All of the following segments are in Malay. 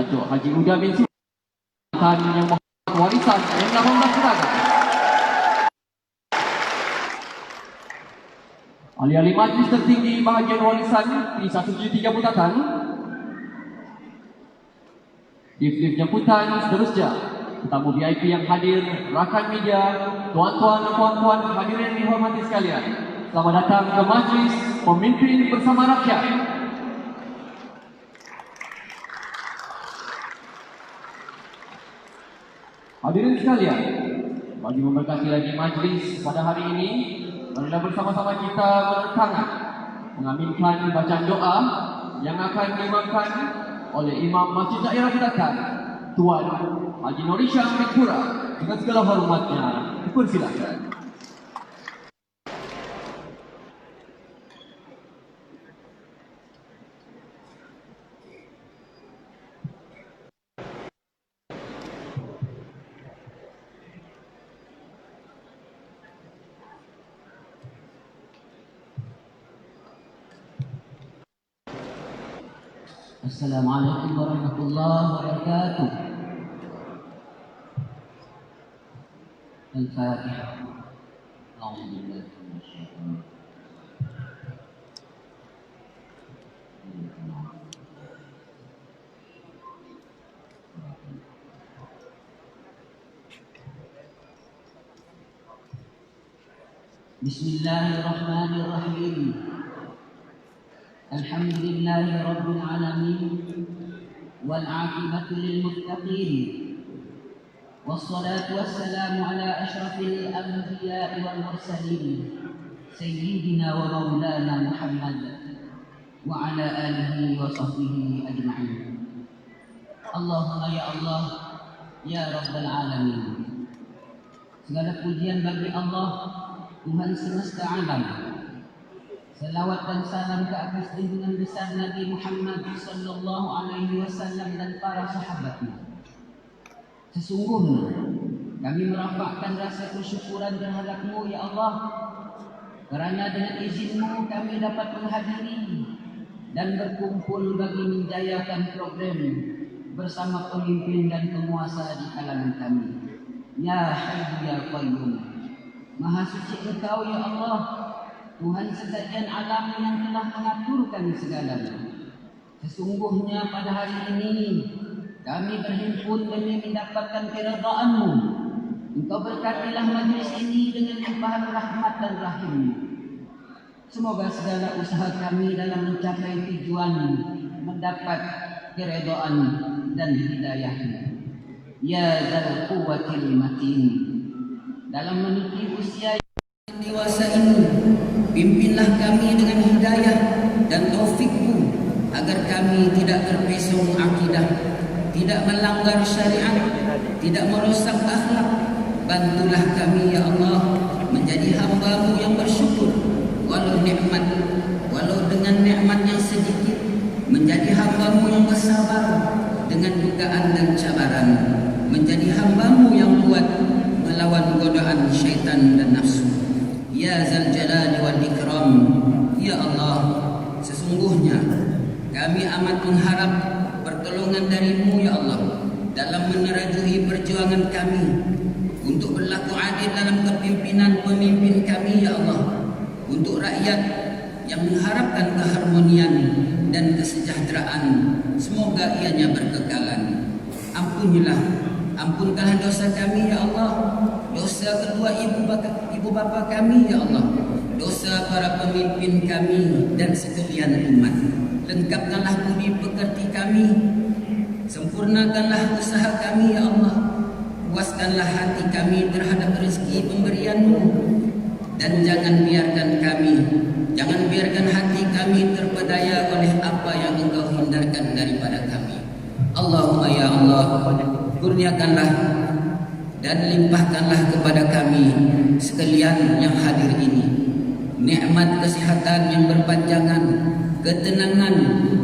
Datuk Haji Huda bin Sultan yang menghormati warisan M18 Pedagang. Ahli-ahli majlis tertinggi bahagian warisan P173 Putatan. Lift-lift jemputan seterusnya. Tetamu VIP yang hadir, rakan media, tuan-tuan dan puan-puan hadirin yang dihormati sekalian. Selamat datang ke majlis Pemimpin Bersama Rakyat. Hadirin sekalian, bagi memberkati lagi majlis pada hari ini, marilah bersama-sama kita bertangan mengaminkan bacaan doa yang akan diimamkan oleh Imam Masjid Daerah Putatan, Tuan Haji Nuri Shah Mekpura. Dengan segala hormatnya, dipersilakan. Assalamualaikum warahmatullahi wabarakatuh. Al-Fatihah. A'udzubillahi minasyaitonir rajim. Bismillahirrahmanirrahim. Alhamdulillahi Rabbil Alamin, wal aqibatu lil muttaqin, wassalatu wassalamu ala ashrafil anbiya'i wal mursalin, sayyidina wa maulana Muhammad wa ala alihi wa sahbihi ajma'in. Allahumma ya Allah, ya Rabbal Alamin. Segala pujian bagi Allah, Tuhan semesta alam. Salawat dan salam ke atas junjungan besar Nabi Muhammad sallallahu alaihi wasallam dan para sahabatnya. Sesungguhnya kami merapatkan rasa kesyukuran terhadap-Mu ya Allah, kerana dengan izin-Mu kami dapat menghadiri dan berkumpul bagi menjayakan program bersama pemimpin dan penguasa di kalangan kami. Ya Hayyu ya Qayyum, Maha suci Engkau ya Allah, Tuhan sekalian alam yang telah mengaturkan segalanya. Sesungguhnya pada hari ini kami berhimpun demi mendapatkan keridhaan-Mu. Engkau berkatilah majlis ini dengan limpahan rahmat dan rahim-Mu. Semoga segala usaha kami dalam mencapai tujuan mendapat keridhaan dan hidayah-Mu. Ya Dzal Quwwatil Matin. Dalam meniti usia dewasa ini, pimpinlah kami dengan hidayah dan taufik-Mu agar kami tidak terpesong akidah, tidak melanggar syariat, tidak merosak akhlak. Bantulah kami ya Allah menjadi hamba-Mu yang bersyukur walau dengan nikmat yang sedikit, menjadi hamba-Mu yang bersabar dengan dugaan dan cabaran, menjadi hamba-Mu yang kuat melawan godaan syaitan dan nafsu. Ya Zal Jalali wal Ikram, ya Allah, sesungguhnya kami amat mengharap pertolongan dari-Mu ya Allah dalam menerajui perjuangan kami untuk berlaku adil dalam kepimpinan pemimpin kami ya Allah, untuk rakyat yang mengharapkan keharmonian dan kesejahteraan, semoga ianya berkekalan. Ampunkanlah dosa kami ya Allah, dosa kedua ibu bapa kami ya Allah, dosa para pemimpin kami dan sekalian umat. Lengkapkanlah budi pekerti kami, sempurnakanlah usaha kami ya Allah, puaskanlah hati kami terhadap rezeki pemberian-Mu, dan jangan biarkan hati kami terpedaya oleh apa yang Engkau hindarkan daripada kami. Allahumma ya Allah, kurniakanlah dan limpahkanlah kepada kami sekalian yang hadir ini nikmat kesehatan yang berpanjangan, ketenangan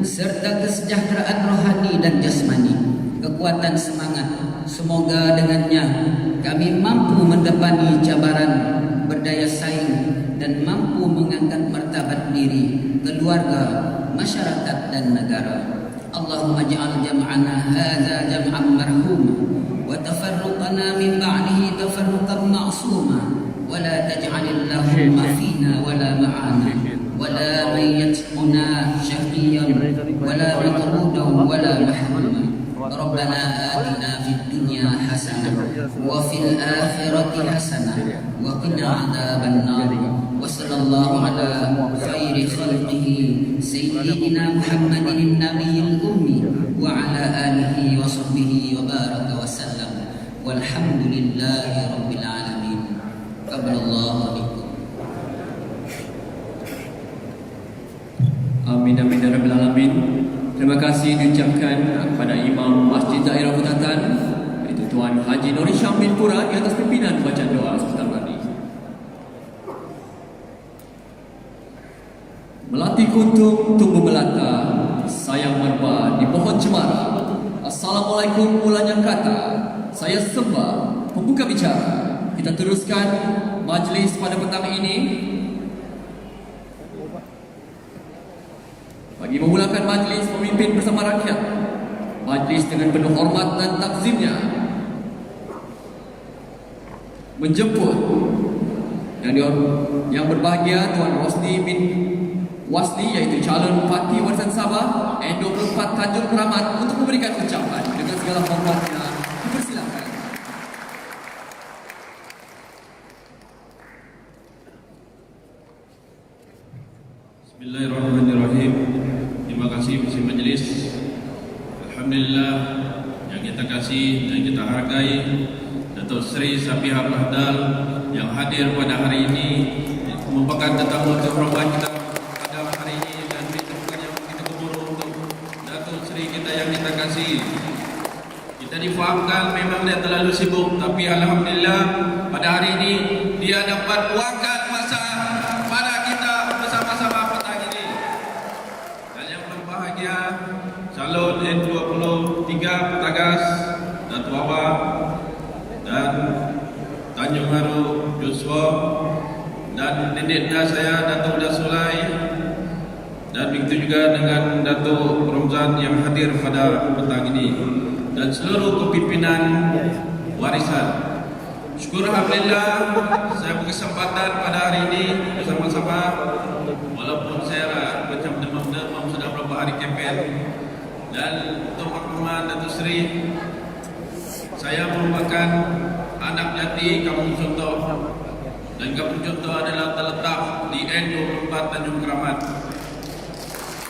serta kesejahteraan rohani dan jasmani, kekuatan semangat. Semoga dengannya kami mampu mendepani cabaran, berdaya saing dan mampu mengangkat martabat diri, keluarga, masyarakat dan negara. اللهم اجعل جمعنا هذا جمعا مرحوما وتفرقنا من بعده تفرقا معصوما ولا تجعل اللهم فينا ولا معنا ولا من يتبعنا شقيا ولا مطرودا ولا محروما ربنا آتنا في الدنيا حسنة وفي الآخرة حسنة وقنا عذاب النار وصلى الله على خير خلقه سيدنا محمد النبي الأمي وعلى آله وصحبه وبارك وسلم والحمد لله رب العالمين قبل الله بكم. Amin amin ya rabbil alamin. Terima kasih diucapkan kepada Imam Masjid Daerah Putatan, iaitu Tuan Haji Nuri Syamil Pura, di atas pimpinan bacaan doa sebentar lagi. Melati kuntum tumbuh melata, sayang merba di pohon cemara. Assalamualaikum mulanya kata, saya sembah pembuka bicara. Kita teruskan majlis pada petang ini. Bagi memulakan majlis pemimpin bersama rakyat, majlis dengan penuh hormat dan takzimnya menjemput yang berbahagia Tuan Rosdi bin Wasli, iaitu calon Parti Warisan Sabah N24 Tanjung Keramat, untuk memberikan ucapan dengan segala hormatnya. Dipersilakan. Bismillahirrahmanirrahim. Terima kasih Presiden Majlis. Alhamdulillah, yang kita kasih dan kita hargai Datuk Seri Sapihah Pahdal yang hadir pada hari ini, merupakan tetamu terhormat kita pada hari ini, dan ditemukan yang kita gemuruh untuk Datuk Seri kita yang kita kasih. Kita difahamkan memang dia terlalu sibuk, tapi Alhamdulillah pada hari ini dia dapat luangkan masa pada kita bersama-sama petang ini. Dan yang berbahagia calon N23 Petagas Datuk Awang dan Tanjung Haru Joshua, dan dedeknya saya Datuk Dasulai, dan begitu juga dengan Datuk Romzan yang hadir pada petang ini, dan seluruh kepimpinan warisan. Syukur Alhamdulillah saya berkesempatan pada hari ini bersama-sama, walaupun saya macam demam-demam sudah beberapa hari kempen. Dan untuk makluman Datuk Seri, saya merupakan anak jati Kampung Contoh, dan Kampung Contoh adalah terletak di N24 Tanjung Keramat.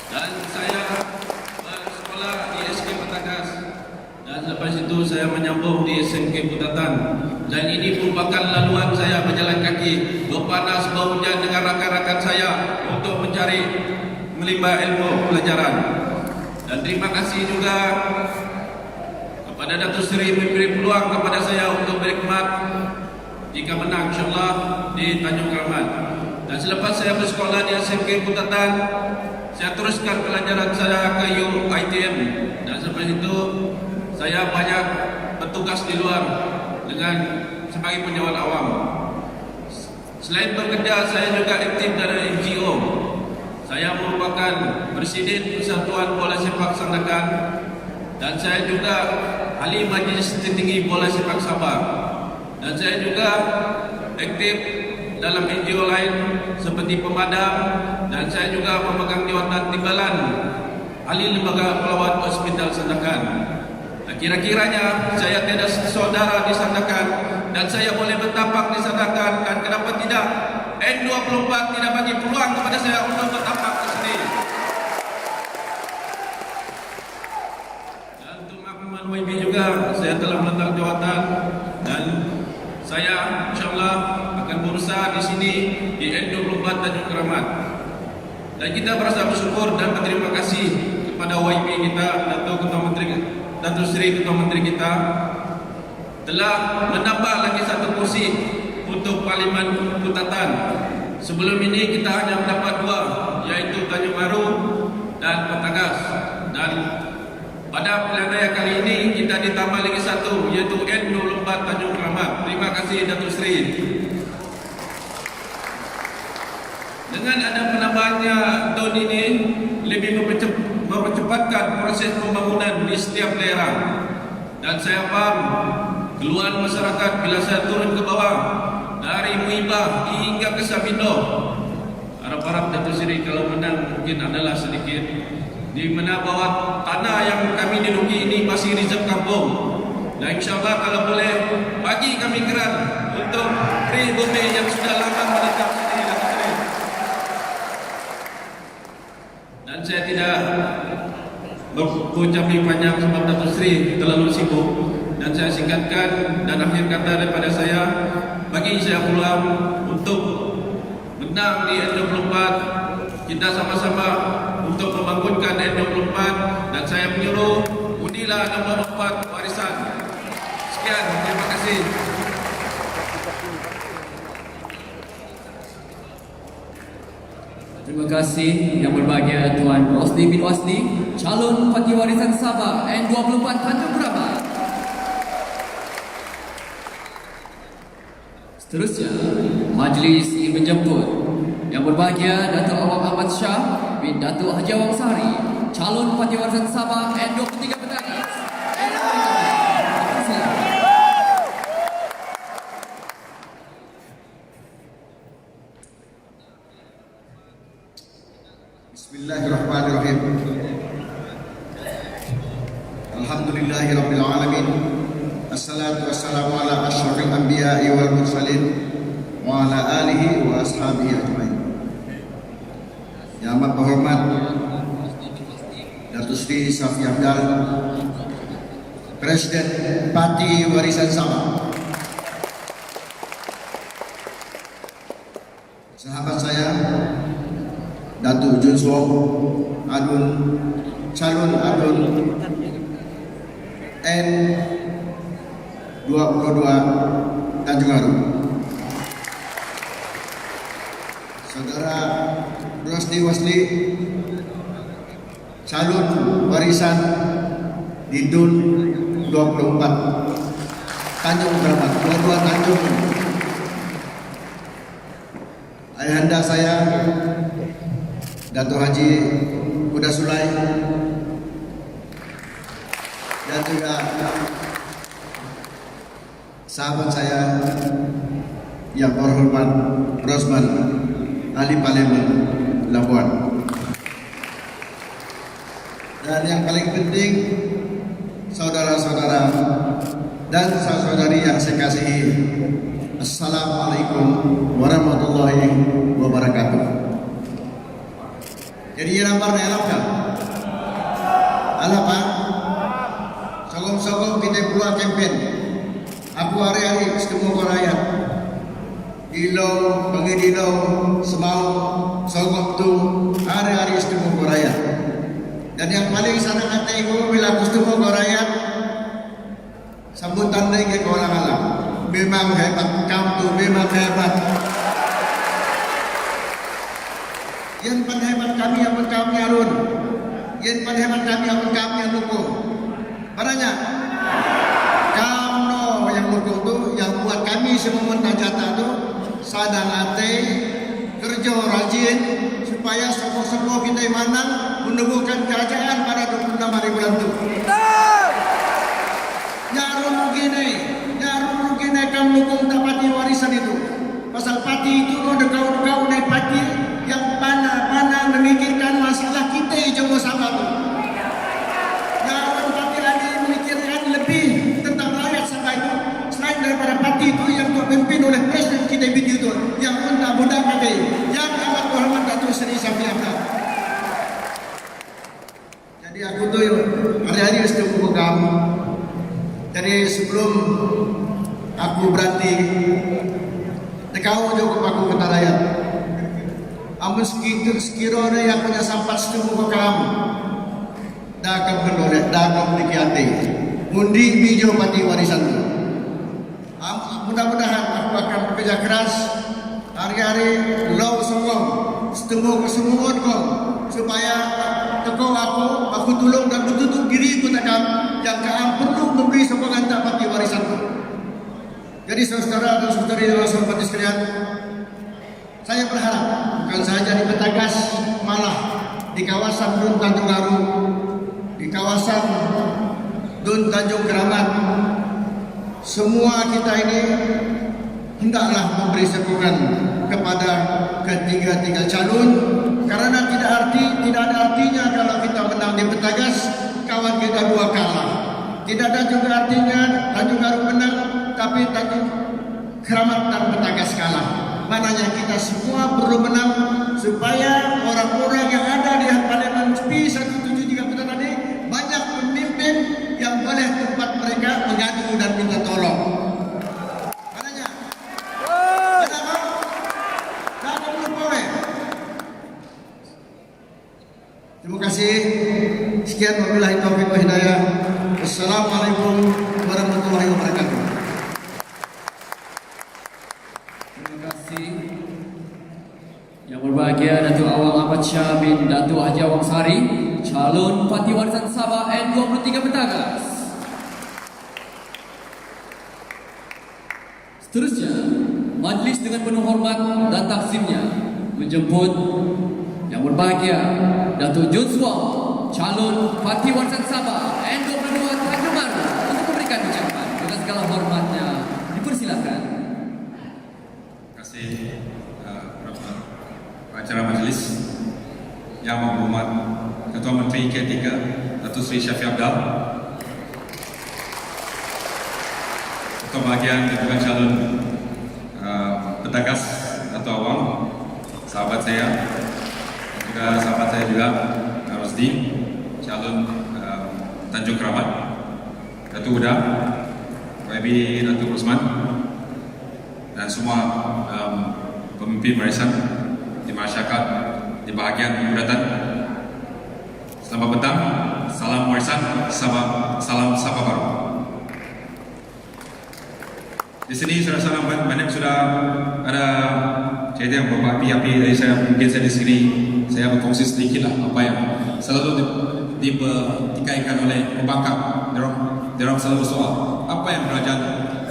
Dan saya bersekolah di SK Petagas, dan lepas itu saya menyambung di SMK Putatan. Dan ini merupakan laluan saya berjalan kaki, berpanas berhujan dengan rakan-rakan saya untuk mencari menimba ilmu pelajaran. Dan terima kasih juga kepada Datuk Seri memberi peluang kepada saya untuk berkhidmat jika menang insyaAllah di Tanjung Keramat. Dan selepas saya bersekolah di SMK Putatan, saya teruskan pelajaran saya ke UiTM. Dan selepas itu saya banyak bertugas di luar dengan sebagai penjawat awam. Selain bekerja, saya juga aktif dalam NGO. Saya merupakan Presiden Persatuan Bola Sepak Sandakan, dan saya juga ahli Majlis Tertinggi Bola Sepak Sabah. Dan saya juga aktif dalam NGO lain seperti Pemadam, dan saya juga memegang jawatan timbalan ahli lembaga pelawat Hospital Sandakan. Kira-kiranya saya tiada saudara di Sandakan, dan saya boleh bertapak di Sandakan, dan kenapa tidak N24 tidak bagi peluang kepada saya untuk bertapak di sini. Dan untuk makluman WIB juga, saya telah meletak jawatan, dan saya insyaAllah akan berusaha di sini di N24 Tanjung Keramat. Dan kita berasa bersyukur dan berterima kasih kepada WIB kita, Datuk Seri Ketua Menteri kita, telah menambah lagi satu kursi untuk Parlimen Putatan. Sebelum ini kita hanya mendapat dua, yaitu Tanjung Haru dan Petagas. Dan pada pilihan raya kali ini kita ditambah lagi satu, yaitu N24 Tanjung Keramat. Terima kasih Datuk Seri. Dengan ada penambahannya tahun ini, lebih mempercepat mempercepatkan proses pembangunan di setiap daerah. Dan saya paham keluhan masyarakat bila saya turun ke bawah dari Muibah hingga ke Sabindo. Harap-harap Datuk Seri kalau menang mungkin adalah sedikit di mana bawah tanah yang kami duduki ini masih reserve kampung. Dan insyaAllah kalau boleh bagi kami geran untuk pribumi yang sudah lama menetap sini, Datuk Seri. Dan saya tidak berucap panjang sebab Datuk Seri terlalu sibuk, dan saya singkatkan dan akhir kata daripada saya, bagi saya peluang untuk menang di N24. Kita sama-sama untuk membangunkan N24, dan saya menyuruh undilah nomor 4 warisan. Sekian, terima kasih. Terima kasih yang berbahagia Tuan Rosli bin Wasli, calon Parti Warisan Sabah N24 Tanjung Merabak. Seterusnya, majlis ingin menjemput yang berbahagia Datuk Awang Ahmad Shah bin Datuk Haji Awang Sari, calon Parti Warisan Sabah N23 Petani. Bismillahirrahmanirrahim. Alhamdulillahirabbil alamin. Assalatu wassalamu ala asyrafil anbiya'i wal mursalin wa ala alihi wa ashabihi ajmain. Yang amat berhormat Datuk Seri Safi Abdal, Presiden Parti Warisan Sabah. Sahabat saya Datuk Jun Suong Adun, calon Adun N22 Tanjung Aru. Saudara Rosli Wasli, calon warisan di DUN 24 Tanjung Merabak, 22 Tanjung. Ayahanda saya Datuk Haji Kuda Sulai, dan juga sahabat saya yang berhormat Rosman Ahli Parlimen Labuan. Dan yang paling penting, saudara-saudara dan saudari yang saya kasihi, Assalamualaikum warahmatullahi wabarakatuh. Jadi lambar na alap. Alap. Sogong-sogong kita buat campaign. Aku hari-hari ketemu ke rakyat. Dilau, pengidilau, semau, sogong tu hari-hari ketemu ke rakyat. Dan yang paling senang hati aku bila aku ketemu ke rakyat, sambutan lagi ke orang alam. Memang hebat, kamu tu memang hebat. Yang paling hebat kami yang kami arun. Yang paling hebat kami yang kami dukung. Maknanya kamu yang dukung tu, yang buat kami semua mentajata tu sadar hati, kerja rajin supaya semua kita menang menemukan kerajaan pada 26 hari bulan tu. Nyarum begini kamu dukung tak parti warisan itu. Pasal parti itu kau naik parti yang mana memikirkan masalah kita jauh sama tu. Nyarum parti lagi memikirkan lebih tentang rakyat sama itu. Selain daripada parti itu yang dipimpin oleh Presiden kita itu yang mudah kata yang amat berhormat Datuk Seri Safi Abdal. Jadi aku tu hari-hari setuju kamu. Jadi sebelum aku berhenti dekau juga aku kata rakyat. Amun sekiranya yang punya sampat setuju kamu. Dah akan menolak, dah akan memiliki hati. Mundi bijo parti warisan itu. Mudah-mudahan aku akan bekerja keras hari-hari lau sokong setemu kesemua kau supaya tekau aku tolong dan betul-betul diri aku takkan yang kau perlu memberi sokongan tak parti warisan itu. Jadi saudara dan saudari dalam parti sekalian, saya berharap bukan sahaja di Betagas, malah di kawasan Tanjung Aru kawasan Dun Tanjung Keramat, semua kita ini hendaklah memberi sokongan kepada ketiga-tiga calon, karena tidak ada artinya kalau kita menang di Petagas, kawan kita dua kalah. Tidak ada juga artinya Tanjung Aru menang tapi Tanjung Keramat dan Petagas kalah. Maknanya kita semua perlu menang supaya orang-orang yang ada di Parlemen P173 Putra tadi banyak pemimpin yang boleh tempat mereka mengadu dan minta tolong. Maknanya, kenapa? Jangan lupa. Terima kasih. Sekian wabillahi taufiq wa hidayah. Assalamualaikum warahmatullahi wabarakatuh. Terima kasih. Yang berbahagia Datuk Awang Ahmad Syah bin Datuk Haji Awang Sari, calon Parti Warisan Sabah N23 Petagas. Seterusnya, majlis dengan penuh hormat dan takzimnya menjemput yang berbahagia Datuk Jun Suang, calon Parti Warisan Sabah N22 Tanjung Aru untuk memberikan ucapan. Dengan segala hormatnya, dipersilakan. Terima kasih acara majlis yang menghormat Ketua Menteri K3 Datuk Seri Syafiq Abdal, Ketua Bahagian Ketua Calon Petagas Datuk Awang, sahabat saya, dan juga sahabat saya juga Rosdi, calon Tanjung Keramat, Datuk Uda, YB Datuk Usman, dan semua pemimpin barisan di masyarakat di bahagian Budatan. Selamat petang, salam warisan, salam Sabah Baru. Di sini saudara-saudara banyak sudah ada cerita yang berapi-api dari saya. Mungkin saya di sini saya berkongsi sedikit lah apa yang selalu dikaitkan oleh pembangkang. Dia orang selalu bersoal apa yang kerajaan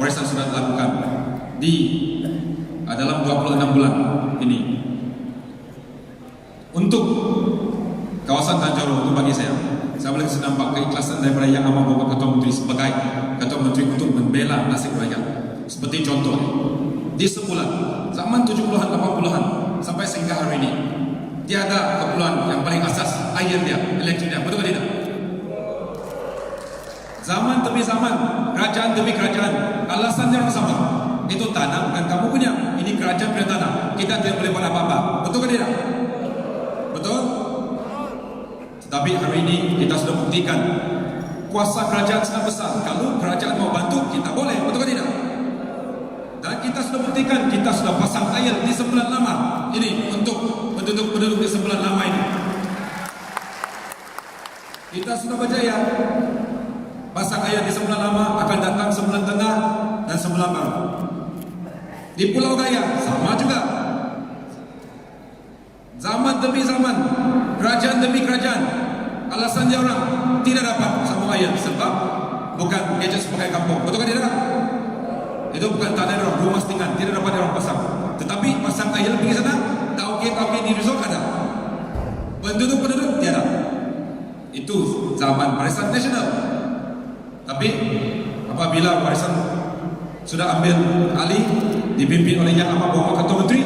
warisan sudah lakukan di dalam 26 bulan ini untuk kawasan Tanjung Aru. Bagi saya boleh nampak keikhlasan daripada Yang Amat Bapak Ketua Menteri sebagai Ketua Menteri untuk membela nasib rakyat. Seperti contoh, di sebulan zaman 70-an 80-an sampai sehingga hari ini, tiada keperluan yang paling asas air dia, elektrik dia, betul tidak? Zaman demi zaman, kerajaan demi kerajaan, alasan dia orang sama. Itu tanah bukan kamu punya, ini kerajaan punya tanah, kita tidak boleh buat apa-apa, betul tidak? Betul? Tetapi hari ini kita sudah buktikan kuasa kerajaan sangat besar. Kalau kerajaan mau bantu, kita boleh, betul tidak? Dan kita sudah buktikan, kita sudah pasang air di sebelah lama ini untuk penduduk di sebelah lama ini. Kita sudah berjaya pasang air di sebelah lama, akan datang sebelah tengah dan sebelah baru. Di Pulau Gaya sama juga. Zaman demi zaman, kerajaan demi kerajaan, alasan dia orang tidak dapat sambung air sebab bukan gadget sebagai kampung, betul tidak? Itu bukan tanah orang, rumah setinggan, tidak dapat orang pasang. Tetapi pasang air pergi sana, tauke di resort ada, penduduk tiada. Itu zaman Barisan Nasional. Tapi apabila Barisan sudah ambil alih, dipimpin oleh Yang Amat Bapak Ketua Menteri,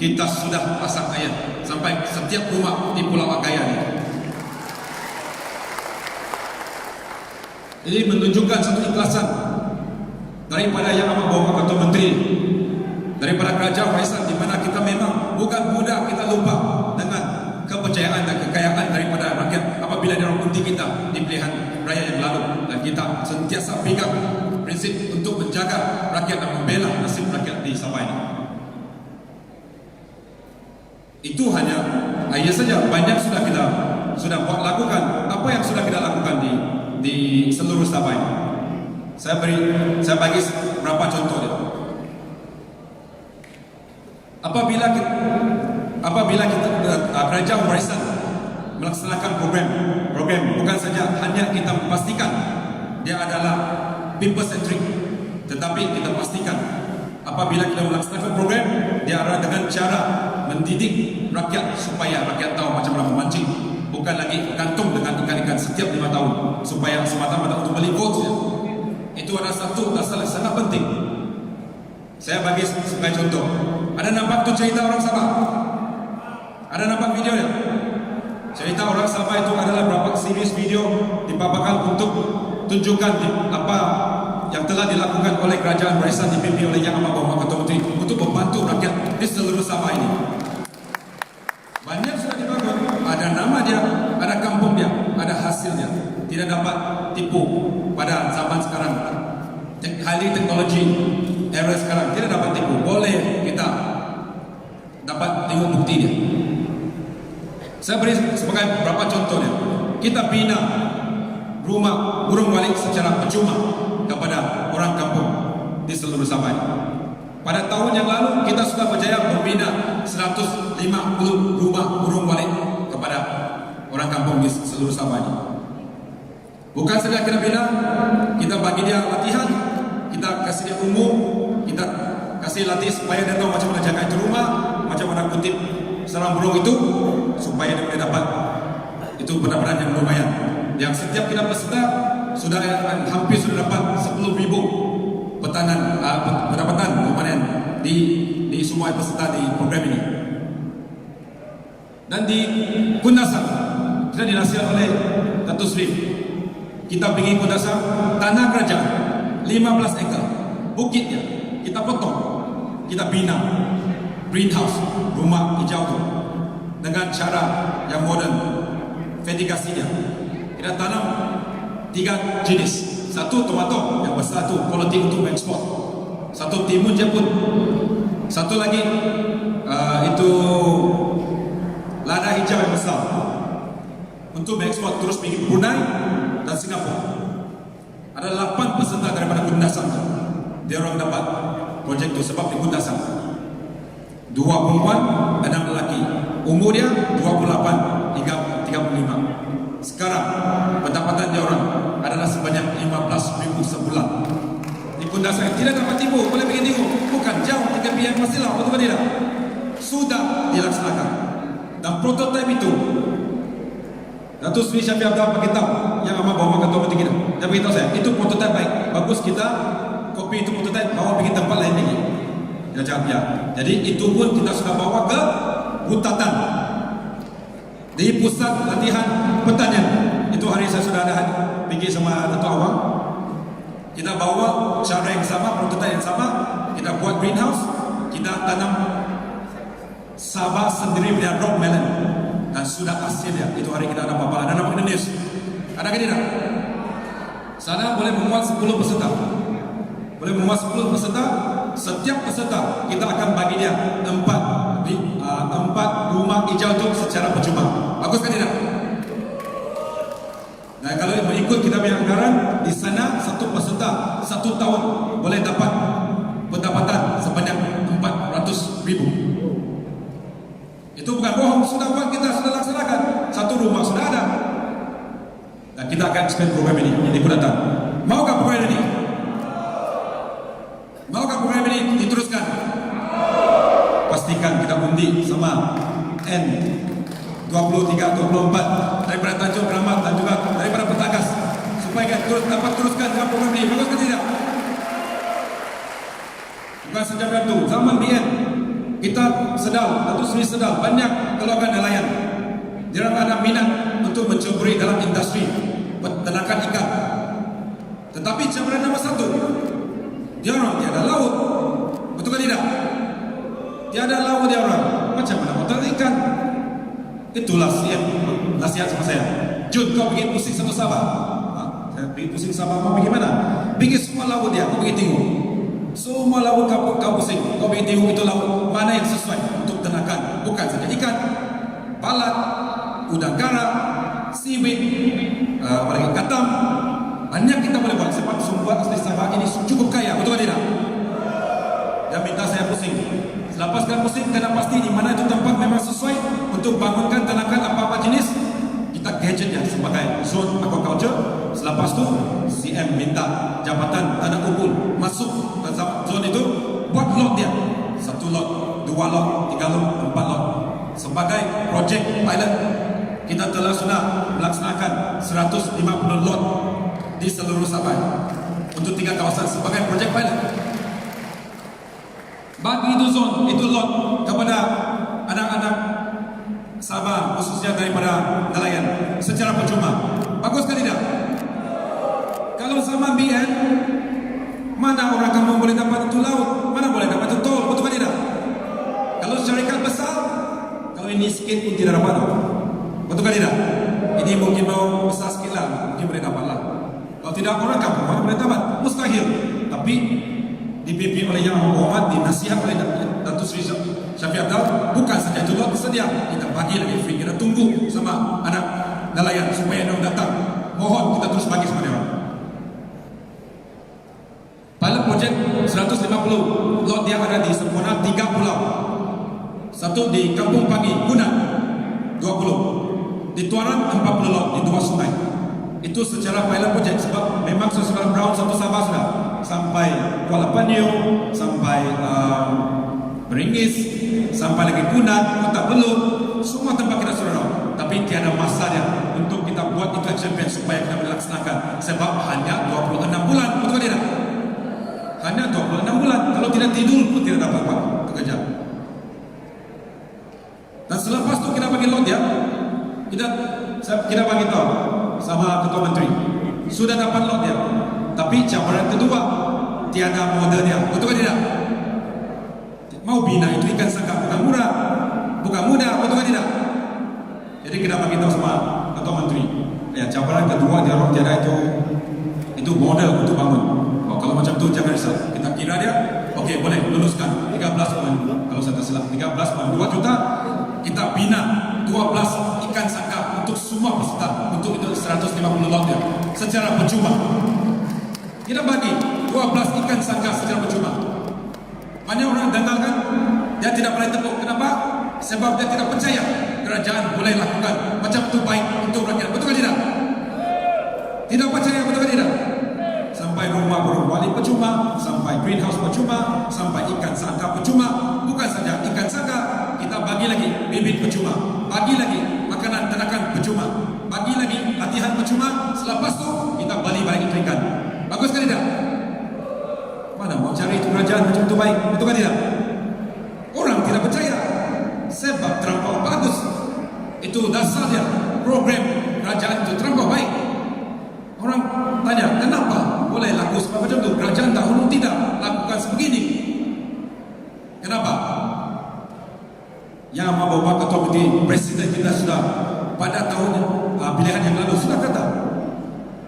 kita sudah pasang air sampai setiap rumah di Pulau Gaya ini. Ini menunjukkan satu ikhlasan daripada Yang Amat Bapak Ketua Menteri, daripada kerajaan warisan, di mana kita memang bukan mudah kita lupa dengan kepercayaan dan kekayaan daripada rakyat apabila dia orang kunti kita di pilihan raya yang lalu, dan kita sentiasa pegang prinsip untuk menjaga rakyat dan membela nasib rakyat di Sabah ini. Itu hanya air saja, banyak sudah kita buat lakukan. Apa yang sudah kita lakukan di seluruh Sabah ini? Saya bagi beberapa contoh dia. Apabila kita kerajaan warisan melaksanakan program bukan saja hanya kita memastikan dia adalah people centric, tetapi kita pastikan apabila kita melaksanakan program dia adalah dengan cara mendidik rakyat supaya rakyat tahu macam mana memancing, bukan lagi bergantung dengan ikan-ikan setiap 5 tahun Itu ada satu dasar yang sangat penting. Saya bagi sebagai contoh. Ada nampak tu cerita orang Sabah? Ada nampak videonya? Cerita orang Sabah itu adalah beberapa series video dipaparkan untuk tunjukkan apa yang telah dilakukan oleh kerajaan warisan dipimpin oleh Yang Amat Berhormat Ketua Menteri untuk membantu rakyat di seluruh Sabah ini. Banyak sudah dibangun, ada nama dia, ada kampung dia, ada hasilnya. Tidak dapat tipu pada zaman sekarang. Highly teknologi era sekarang tidak dapat tipu. Boleh kita dapat tengok bukti dia. Saya beri sebagai beberapa contohnya. Kita bina rumah burung walit secara percuma kepada orang kampung di seluruh Sabah. Pada tahun yang lalu kita sudah berjaya membina 150 rumah burung walit kepada orang kampung di seluruh Sabah ini. Bukan saja kita bina, kita bagi dia latihan, kita kasih dia umum, kita kasih latih supaya dia tahu macam mana jaga itu rumah, macam mana kutip sarang burung itu supaya dia boleh dapat itu pendapatan yang lumayan. Yang setiap kita peserta sudah hampir sudah dapat 10,000 pendapatan lumayan di semua peserta di program ini. Dan di Kundasang kita dinasihat oleh Datuk Seri, kita pergi Kundasang, tanah kerajaan 15 ekar, bukitnya kita potong, kita bina greenhouse, rumah hijau tu dengan cara yang moden, vertikasinya. Kita tanam 3 jenis. Satu tomato yang besar tu quality untuk ekspor. Satu timun Jepun. Satu lagi itu lada hijau yang besar untuk ekspor terus pergi Brunei dan Singapura. Ada 8 peserta daripada Kundasang. Dia orang dapat projek itu sebab di Kundasang 2 perempuan, 6 lelaki. Umur dia 28 hingga 35. Sekarang pendapatan dia orang adalah sebanyak 15,000 sebulan. Di Kundasang tidak dapat tipu, boleh pergi tengok. Bukan jauh 3 PM Masilau, betul tidak? Sudah dilaksanakan. Dan prototipe itu Datuk Seri Syafiq Abdul beritahu Yang Amat Berhormat Ketua Menteri kita. Dia beritahu saya, itu prototipe baik, bagus, kita kopi itu prototipe bawa pergi tempat lain lagi. Dia cakap ya. Jadi itu pun kita sudah bawa ke Hutatan di pusat latihan pertanian. Itu hari saya sudah ada pergi sama Datuk Awang. Kita bawa cara yang sama, prototipe yang sama. Kita buat greenhouse, kita tanam Sabah sendiri punya rock melon dan sudah hasil dia. Itu hari kita ada apa-apa. Ada nama Indonesia. Ada ke tidak? Sana boleh memuat 10 peserta. Boleh memuat 10 peserta. Setiap peserta kita akan bagi dia 4 rumah hijau itu secara percuma. Bagus kan tidak? Nah, kalau mengikut kita punya anggaran di sana, satu peserta 1 tahun boleh dapat pendapatan sebanyak 400,000. Itu bukan bohong, sudah buat, kita sudah laksanakan. 1 rumah sudah ada. Dan kita akan expand program ini di Kundasang. Maukah program ini? Maukah program ini diteruskan? Pastikan kita undi sama N23, 24 daripada Tanjung Keramat dan juga daripada Petagas supaya kita dapat teruskan dalam program ini. Bagus ke tidak? Bukan saja itu, zaman BN kita sedar, Datuk Seri sedar banyak keluarga nelayan. Dia ada minat untuk menceburi dalam industri peternakan ikan. Tetapi cabaran nombor 1, dia orang tiada laut. Betul ke tidak? Tiada laut dia orang. Macam mana mau ternak ikan? Itulah nasihat sama saya. Jun, kau pergi pusing satu Sabah. Saya pergi pusing Sabah, mau pergi mana? Pergi semua laut dia, kau pergi tengok. Semua laut kau pusing. Kau pergi tengok itu laut mana yang sesuai untuk ternakan. Bukan saja ikan, balat, udang garam, seaweed, apalagi katam. Banyak kita boleh buat sebab sumber asli Sabah ini cukup kaya. Betul tak tidak? Dia minta saya pusing. Selepas kalian pusing, kena pasti di mana itu tempat memang sesuai untuk bangunkan ternakan apa-apa jenis. Kita gadgetnya sebagai zone aquaculture. Selepas tu CM minta Jabatan Tanah Kubur masuk ke zone itu, buat lot dia. 1 lot, 2 lot, 3 lot, 4 lot. Sebagai projek pilot, kita telah sudah melaksanakan 150 lot di seluruh Sabah untuk 3 kawasan sebagai projek pilot. Bagi itu lot kepada anak-anak Sabah, khususnya daripada nelayan secara percuma. Bagus ke tidak? Kalau sama BN, mana orang kampung boleh dapat itu laut, mana boleh dapat itu tol, betul ke tidak? Kalau syarikat besar, kalau ini sikit pun tidak dapat, betul ke tidak? Ini mungkin mau besar sikit lah, mungkin boleh dapat lah. Kalau tidak, orang kampung mana boleh dapat, mustahil. Tapi dipimpin oleh Yang Muhammad, dinasihat oleh Datuk Seri Syafiq Abdal, bukan saja itu lot sedia, kita bagi lagi free, kita tunggu sama anak nelayan supaya mereka datang. Mohon kita terus bagi sama mereka. Pilot projek 150 lot yang ada di sempurna 3 pulau. Satu di Kampung Pagi, Guna 20. Di Tuaran 40 lot di 2 sungai. Itu secara pilot projek sebab memang sesuai Brown satu Sabah sudah sampai Kuala Penyu, sampai Beringis, sampai lagi Kunat, Kota Belud, semua tempat kita sudah. Tapi tiada masanya untuk kita buat iklan champion supaya kita melaksanakan sebab hanya 26 bulan, betul tidak? Hanya 26 bulan. Kalau tidak tidur pun tidak dapat bekerja. Dan selepas itu kita bagi lot ya, kita bagi tahu sama Ketua Menteri sudah dapat lot ya. Tapi cabaran kedua tiada modalnya, betul tidak? Mau bina itu ikan sangka bukan murah, bukan mudah, betul tidak? Jadi kita bagi tahu sama Ketua Menteri. Ya, cabaran kedua tiada itu modal untuk bangun. Kalau macam tu jangan risau. Kita kira dia, okey boleh luluskan 13, kalau saya tak silap 13,2 juta. Kita bina 12 ikan sangka untuk semua peserta, untuk itu 150 lot ya, secara percuma. Kita bagi 12 ikan sangka secara percuma. Banyak orang danggalkan, dia tidak boleh tepuk. Kenapa? Sebab dia tidak percaya kerajaan boleh lakukan macam itu baik untuk rakyat. Betul tidak? Tidak percaya, betul tidak? Sampai rumah berwali percuma, sampai greenhouse percuma, sampai ikan sangka percuma. Bukan saja ikan sangka, kita bagi lagi bibit percuma, bagi lagi makanan ternakan percuma, bagi lagi latihan percuma. Selepas itu kita balik itu ikan. Bagus ke tidak? Mana mau cari itu kerajaan macam itu baik, betul ke tidak? Orang tidak percaya sebab terlampau bagus. Itu dasarnya program kerajaan itu terlampau baik. Orang tanya, kenapa boleh laku sebab macam itu? Kerajaan dahulu tidak lakukan sebegini. Kenapa? Yang membawa Ketua Menteri Presiden kita sudah pada tahun pilihan yang lalu sudah kata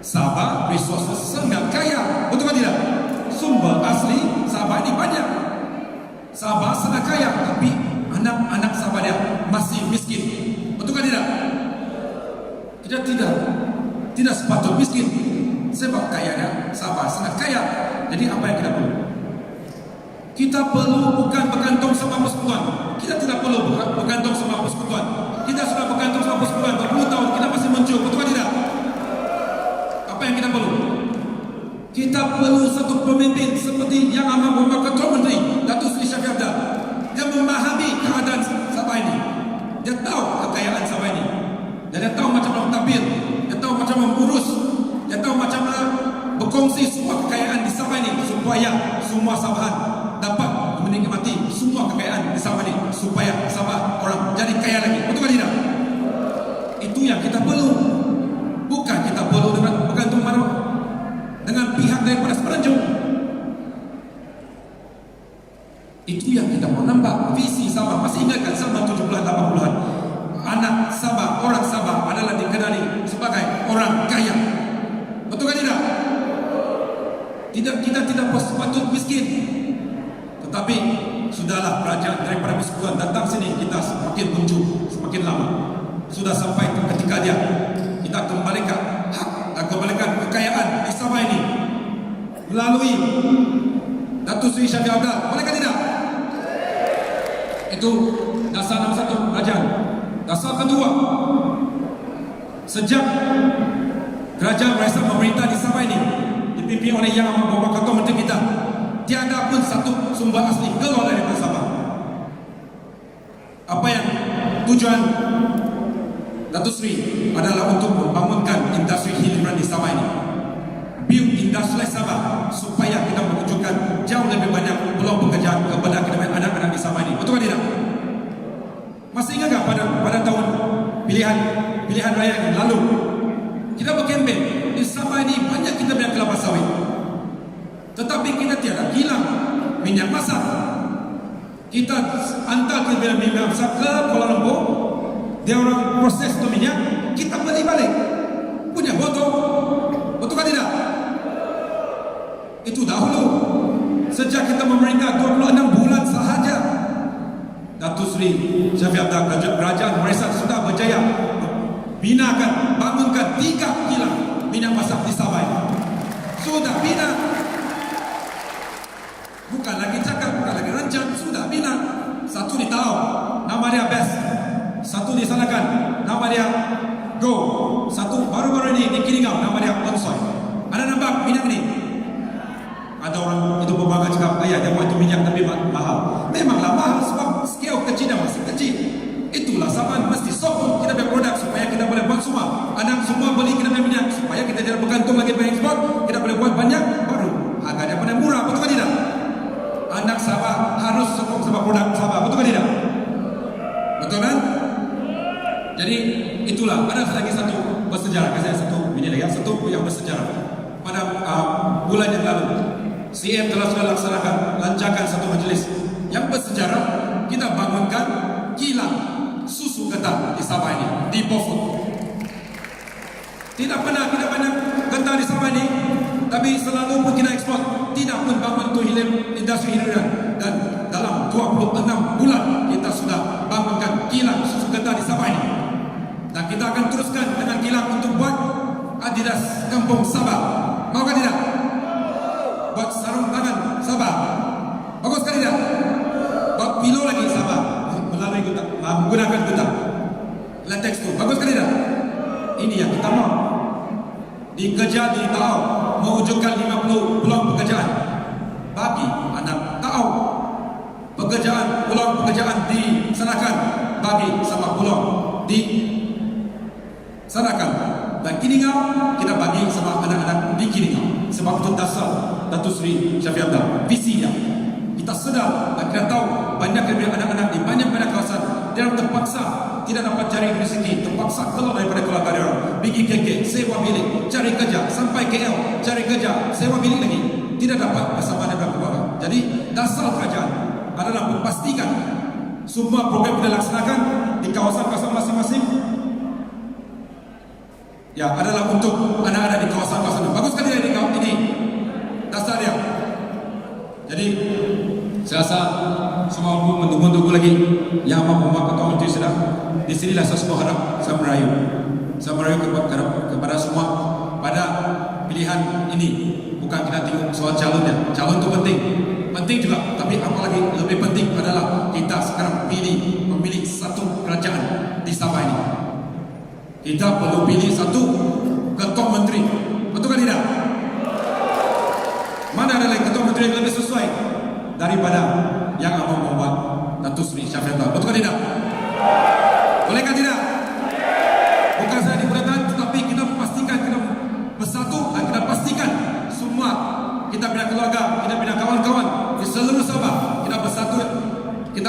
Sabah resources sangat kaya, betul tidak? Sumber asli Sabah ini banyak. Sabah sangat kaya, tapi anak-anak Sabah dia masih miskin, betul tidak? Kita tidak sepatut miskin sebab kayanya Sabah sangat kaya. Jadi apa yang kita perlu? Kita perlu bukan bergantung sama persekutuan. Kita tidak perlu bergantung sama persekutuan. Kita sudah bergantung sama persekutuan 20 tahun, kita masih muncul, betul tidak? Apa yang kita perlu? Kita perlu satu pemimpin seperti Yang Amat Berhormat Ketua Menteri Datuk Seri Syafiq Abdal. Dia memahami keadaan Sabah ini. Dia tahu kekayaan Sabah ini. Dia tahu macam mana mentadbir, dia tahu macam mana mengurus, dia tahu macam mana berkongsi semua kekayaan di Sabah ini supaya semua Sabahan dapat menikmati semua kekayaan di Sabah ini, supaya Sabah orang jadi kaya lagi. Betul tidak? Itu yang kita perlu. Bukan kita perlu bergantung mana dengan pihak daripada semenanjung. Itu yang kita mau nambah visi Sabah. Masih ingatkan Sabah 70-an 80-an, anak Sabah, orang Sabah adalah dikenali sebagai orang kaya. Betul tidak? Kita tidak sepatut miskin. Tetapi sudahlah kerajaan daripada persekutuan datang sini, kita semakin muncul, semakin lama. Sudah sampai ketika dia kita kembalikan hak dan kembalikan kekayaan di Sabah ini melalui Datuk Seri Syafiq Abdal. Boleh tidak? Itu dasar nomor 1 kerajaan. Dasar kedua, sejak kerajaan berasal memerintah di Sabah ini dipimpin oleh Yang Amat Berhormat Ketua Menteri kita, tiada pun satu sumber asli keluar dari Sabah. Apa yang tujuan Datuk Seri adalah untuk membangunkan industri hiburan di Sabah ini, build Dasles Sabah supaya kita menunjukkan jauh lebih banyak peluang pekerjaan kepada anak-anak di Sabah ini. Betul tidak? Masih ingat tak pada tahun pilihan raya yang lalu kita berkempen di Sabah ini banyak kita punya kelapa sawit, tetapi kita tiada hilang minyak masak. Kita hantar ke minyak masak ke Kuala Lumpur, dia orang proses tu minyak, kita beli balik punya botol. Betul kan tidak? Itu dahulu. Sejak kita memerintah 26 bulan sahaja, Datuk Seri Shafie Apdal Kerajaan Malaysia sudah berjaya bangunkan 3 kilang minyak masak di Sabah ini. Sudah bina. Bukan lagi cakap, bukan lagi rancang, sudah bina. Satu di Taau, nama dia Best. Satu di Sanakan, nama dia Go. Satu baru-baru ini di Kiringau, nama dia Onsoy. Ada nampak minyak ini? Ada orang itu berbangga cakap, ayah dia buat itu minyak tapi mahal. Memanglah mahal sebab scale kecil dan masih kecil. Itulah Sabah mesti sokong kita punya produk supaya kita boleh buat semua. Anak semua beli kita punya minyak supaya kita tidak bergantung lagi pada ekspor. Kita boleh buat banyak baru harganya pada murah. Betul kan tidak? Anak Sabah harus sokong sama produk Sabah. Betul kan tidak? Betul kan? Jadi itulah. Ada lagi satu bersejarah. Saya satu ini lagi satu yang bersejarah. Pada bulan yang lalu CM telah sudah laksanakan lancarkan satu majlis yang bersejarah. Kita bangunkan kilang susu ketan di Sabah ini, di Beaufort. Tidak pernah kita banyak ketan di Sabah ini, tapi selalu pun kita ekspor. Tidak pun bangun untuk industri hiburan. Dan dalam 26 bulan kita sudah bangunkan kilang susu ketan di Sabah ini. Dan kita akan teruskan dengan kilang untuk buat Adidas Kampung Sabah. Mau kan tidak? Buat sarung tangan Sabah. Bagus kan tidak? Buat pilo lagi Sabah melalui menggunakan getah latex tu. Bagus kan tidak? Ini yang kita mau. Dikerja di Taau mewujudkan 50 peluang pekerjaan bagi anak Taau. Peluang pekerjaan di Sanakan bagi sama peluang di Sanakan. Dan Kiringau kita bagi sama anak-anak di Kiringau. Sebab itu dasar Datuk Seri Shafie Apdal visi dia. Kita sedar dan kita tahu banyak anak-anak di banyak-banyak kawasan dia terpaksa tidak dapat cari rezeki, terpaksa keluar daripada keluarga dia orang, pergi KK, sewa bilik, cari kerja, sampai KL, cari kerja, sewa bilik lagi, tidak dapat bersama dengan keluarga. Jadi dasar kerajaan adalah memastikan semua program kita laksanakan di kawasan-kawasan masing-masing. Ya, adalah untuk anak-anak di kawasan-kawasan. Bagus sekali ini dasar dia. Jadi saya rasa semua pun menunggu lagi yang mampu ketua menteri sudah. Di sinilah saya semua harap saya merayu kepada semua pada pilihan ini. Bukan kita tengok soal calonnya. Calon itu penting juga. Tapi apalagi lebih penting adalah kita sekarang memilih satu kerajaan di Sabah ini. Kita perlu pilih satu ketua menteri. Betul kan tidak? Mana ada lagi ketua menteri yang lebih sesuai daripada yang akan membuat Datuk Seri Shafie Apdal? Betul kan tidak? Boleh kan tidak? Bukan saya diperintahkan, tetapi kita pastikan kita bersatu dan kita pastikan semua kita punya keluarga, kita punya kawan-kawan di seluruh Sabah kita bersatu. Kita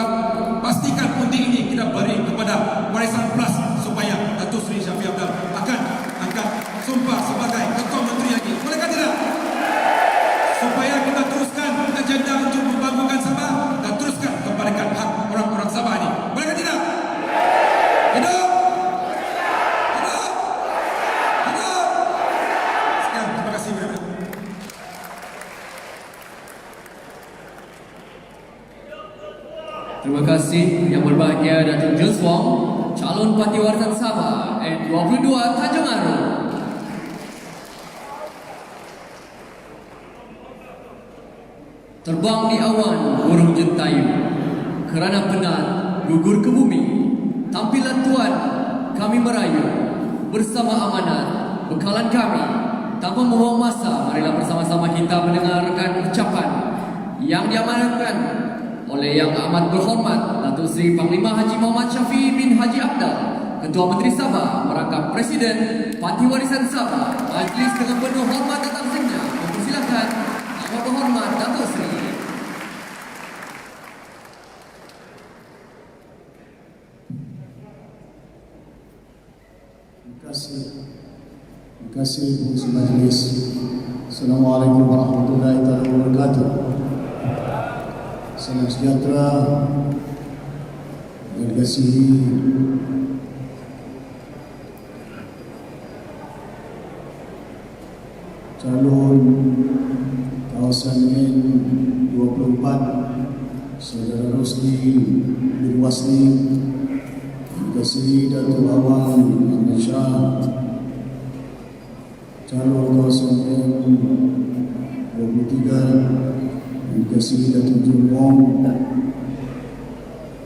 pastikan undi ini kita beri kepada Warisan Plus supaya Datuk Seri Shafie Apdal akan angkat sumpah sebagai ketua menteri lagi. Boleh kan tidak? Supaya kita teruskan agenda untuk membangunkan Sabah dan teruskan kembalikan hak orang-orang Sabah ini. Boleh kan tidak? Hidup! Hidup! Hidup! Sekian, terima kasih banyak. Terima kasih yang berbahagia Datuk Jules Wong, calon Patiwarisan Sabah N22 Tanjung Aru. Terbang di awan burung jentayu, kerana penat gugur ke bumi. Tampilan Tuan kami merayu, bersama amanat bekalan kami. Tanpa membuang masa, marilah bersama-sama kita mendengarkan ucapan yang diamanatkan oleh Yang Amat Berhormat Datuk Seri Panglima Haji Muhammad Shafie bin Haji Apdal, Ketua Menteri Sabah, merangkap Presiden Patiwarisan Sabah. Majlis dengan penuh hormat datang singnya Hormat Datuk Seri. Terima kasih Pengurusi Majlis. Assalamualaikum warahmatullahi wabarakatuh. Salam sejahtera yang dikasihi calon kawasan N24 Saudara Rosdi bin Wasni, dikasihi Datuk Awang Ahmad Shah, calon kawasan N23 dikasihi Datuk Jumong,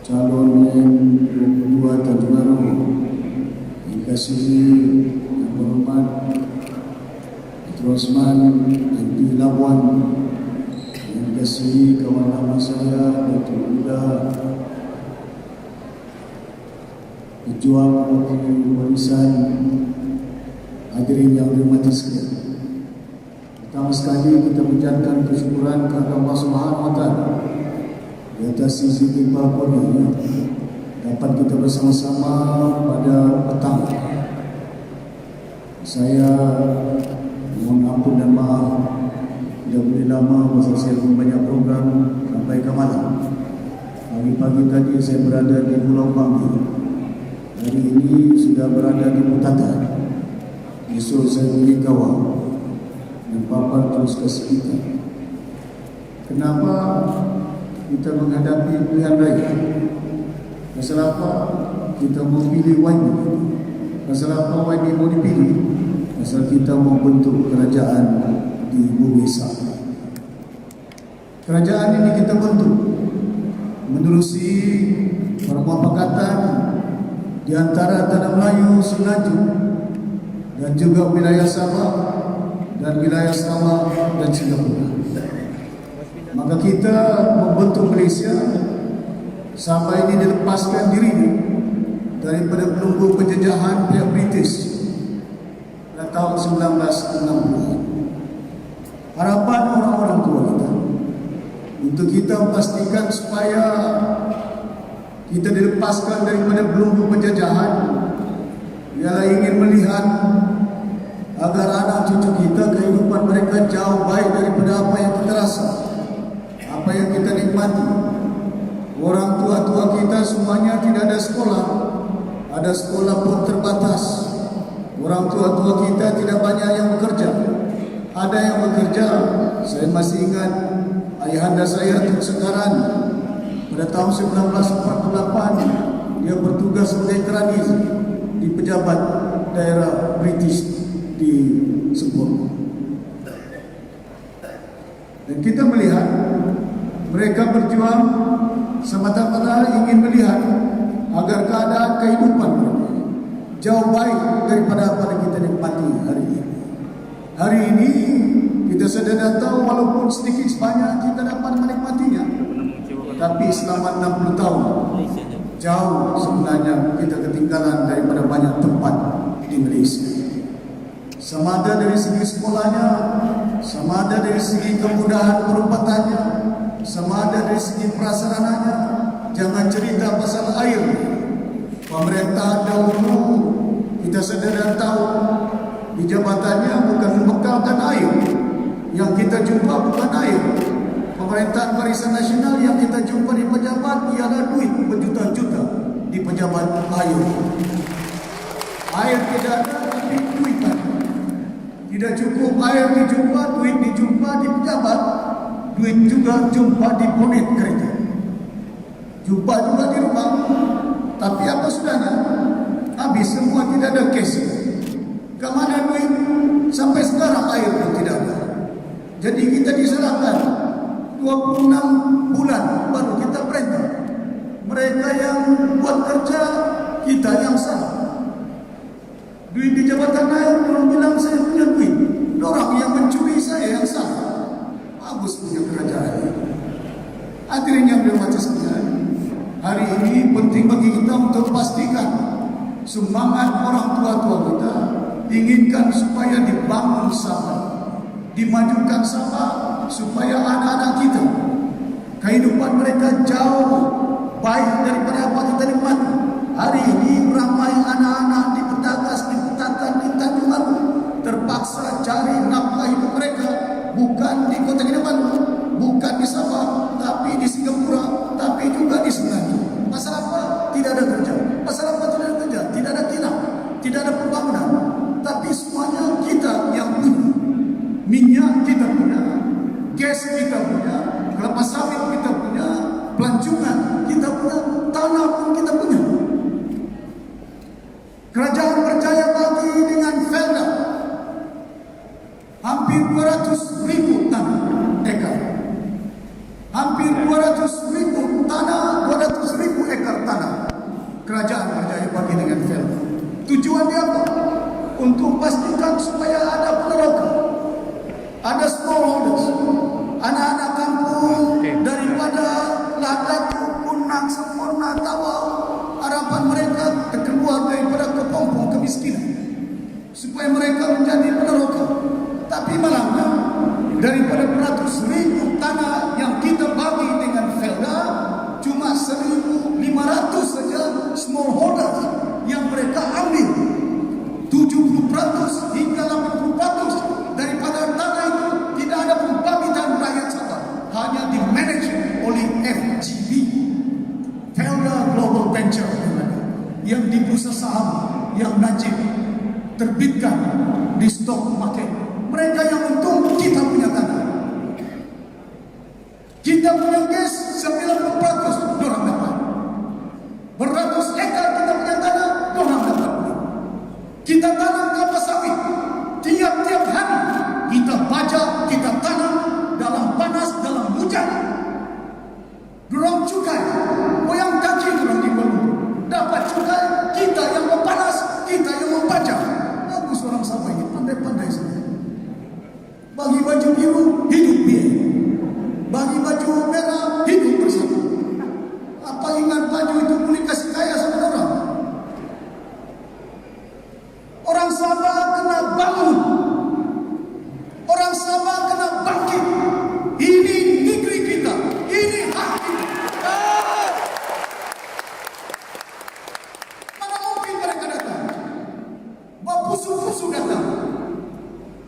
calon N22 Tanjung Aru, dikasihi Yang Berhormat Dr. Osman MP Labuan, yang dikasihi kawan lama saya Datuk Muda pejuang warisan, hadirin yang dirahmati sekalian. Pertama sekali kita mengucapkan kesyukuran kepada Allah Subhanahu Wa Taala di atas sisi limpah kurnia dapat kita bersama-sama pada petang. Saya mohon ampun dan maaf tidak boleh lama pasal saya pun banyak program sampai ke malam. Pagi-pagi tadi saya berada di Pulau Banggi. Hari ini sudah berada di Mutatan. Esok saya pergi Kawah dan Papa terus ke sekitar. Kenapa kita menghadapi pilihan raya? Pasal apa kita mau pilih YB? Pasal apa YB mau dipilih? Pasal kita mau bentuk kerajaan di bumi sana. Kerajaan ini kita bentuk menerusi permufakatan di antara Tanah Melayu, Semenanjung dan juga wilayah Sabah dan wilayah Sarawak dan Singapura. Maka kita membentuk Malaysia sampai ini dilepaskan diri daripada belenggu penjajahan pihak British pada tahun 1960. Harapan orang-orang tua kita untuk kita memastikan supaya kita dilepaskan daripada belenggu penjajahan ialah ingin melihat agar anak cucu kita kehidupan mereka jauh baik daripada apa yang kita rasa, apa yang kita nikmati. Orang tua-tua kita semuanya tidak ada sekolah, ada sekolah pun terbatas. Orang tua-tua kita tidak banyak yang bekerja, ada yang bekerja. Saya masih ingat ayahanda saya Tun Segaran pada tahun 1948 dia bertugas sebagai kerani di pejabat daerah British di Sempurna. Dan kita melihat mereka berjuang semata-mata ingin melihat agar keadaan kehidupan mereka jauh baik daripada apa yang kita nikmati hari ini. Hari ini kita sedang tahu walaupun sedikit sebanyak kita dapat menikmatinya, tapi selama 60 tahun jauh sebenarnya kita ketinggalan daripada banyak tempat di Malaysia. Sama ada dari segi sekolahnya, sama ada dari segi kemudahan perumpatannya, sama ada dari segi prasarananya. Jangan cerita pasal air. Pemerintah dahulu kita sedang tahu di jabatannya bukan membekalkan air. Yang kita jumpa bukan air. Pemerintahan Barisan Nasional yang kita jumpa di pejabat ialah duit berjuta-juta di pejabat air. Air tidak ada, tapi duit ada. Tidak cukup air dijumpa, duit dijumpa di pejabat, duit juga jumpa di bonet kereta, jumpa juga di rumah. Tapi apa sudahnya? Habis semua, tidak ada cash. Kemana duit? Sampai sekarang air pun tidak ada. Jadi kita diserahkan 26 bulan baru kita perintah. Mereka yang buat kerja, kita yang salah. Duit di jabatan air, orang bilang saya punya duit. Orang yang mencuri saya yang salah. Bagus punya kerajaan. Hadirin yang dirahmati sekalian, hari ini penting bagi kita untuk pastikan semangat orang tua-tua kita inginkan supaya dibangun Sabah, dimajukan Sabah, supaya anak-anak kita kehidupan mereka jauh baik daripada apa kita nikmati. Hari ini ramai anak-anak di Petagas, di Petatan, di Tanjung Agung terpaksa cari nafkah hidup mereka bukan di Kota Kinabalu, bukan di Sabah, tapi di Singapura, tapi juga di Semenanjung. Pasal apa? Tidak ada kerja. Pasal apa tidak ada kerja? Tidak ada kilang, tidak ada pembangunan. Tapi semuanya kita yang punya. Minyak kita punya, gas kita punya, kelapa sawit kita punya, pelancongan kita punya, tanah pun kita punya. Kerajaan berjaya bagi dengan Felda hampir 200,000 tanah ekar. Hampir 200,000 tanah, 200,000 ekar tanah. Kerajaan berjaya bagi dengan Felda. Tujuannya apa? Untuk pastikan supaya ada peneroka, ada smallholders, anak-anak kampung daripada Ladatu, Punang, Sempurna, Tawau, harapan mereka terkeluar daripada kepompong kemiskinan supaya mereka menjadi peneroka. Tapi malangnya daripada beratus ribu tanah yang kita bagi dengan Felda, cuma 1.500 saja smallholders yang mereka ambil. 70% hingga 80% daripada tanah itu tidak ada pembabitan rakyat Sabah, hanya dimanage oleh FGB, Felda Global Venture, yang di bursa saham yang Najib terbitkan di stock market. Mereka yang untung, kita punya tanah, kita punya gas 90% dorang dapat. Beratus ekar kita punya tanah, dorang dapat. Kita tanam kelapa sawit tiap-tiap hari, kita baca, kita tanam dalam panas, dalam hujan. Dorang cukai, goyang kaki dorang di bawah. Dapat cukai, kita yang mau panas, kita yang mau baca. Bagus orang Sabah ini, pandai-pandai saja. Bagi baju biru, hidup biaya. Bagi baju merah, hidup bersama. Apa ingat baju itu boleh kasih kaya sama orang? Orang Sabah kena bangun. Orang Sabah kena bangkit. Ini negeri kita. Ini hak kita. Mana mungkin mereka datang? Berpusu-pusu datang.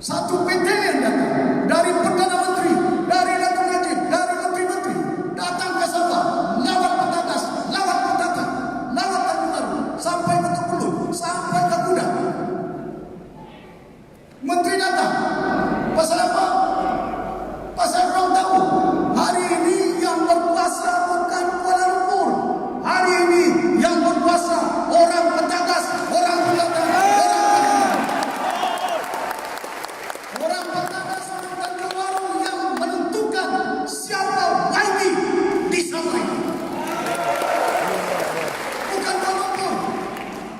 Satu PT yang datang. Dari Perdana Menteri, dari Datuk Najib, dari menteri-menteri. Datang ke Sabah. Lawat Petatas, lawat Petatan, lawat Tanjung Aru, sampai ke Tepulun, sampai ke Kudat. Menteri datang. Pasal apa? Pasal orang tahu hari ini yang berkuasa bukan Kuala Lumpur. Hari ini yang berkuasa orang Petagas, orang Kuala, orang Petagas, orang Tanjung Aru yang menentukan siapa YB di Sabah ini. Bukan Kuala Lumpur.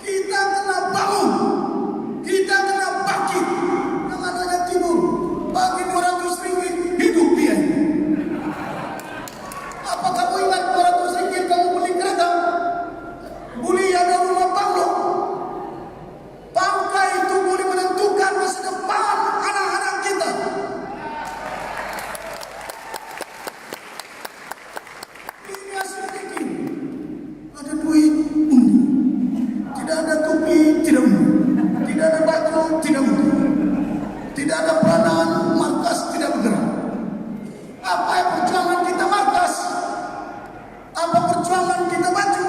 Kita kena bangun. Kita kena bangkit. Jangan hanya tidur. Bagi 200 ringgit hidup dia. Apa kamu ingat 200 ringgit kamu beli kereta? Beli ada rumah banglo. Bangkai itu boleh menentukan masa depan anak-anak kita. Ini hasil fikir. Ada duit, undi. Tidak ada topi, tidak undi. Tidak ada baju, tidak undi. Tidak ada peranan, markas tidak bergerak. Apa yang perjuangan kita markas? Apa perjuangan kita baju?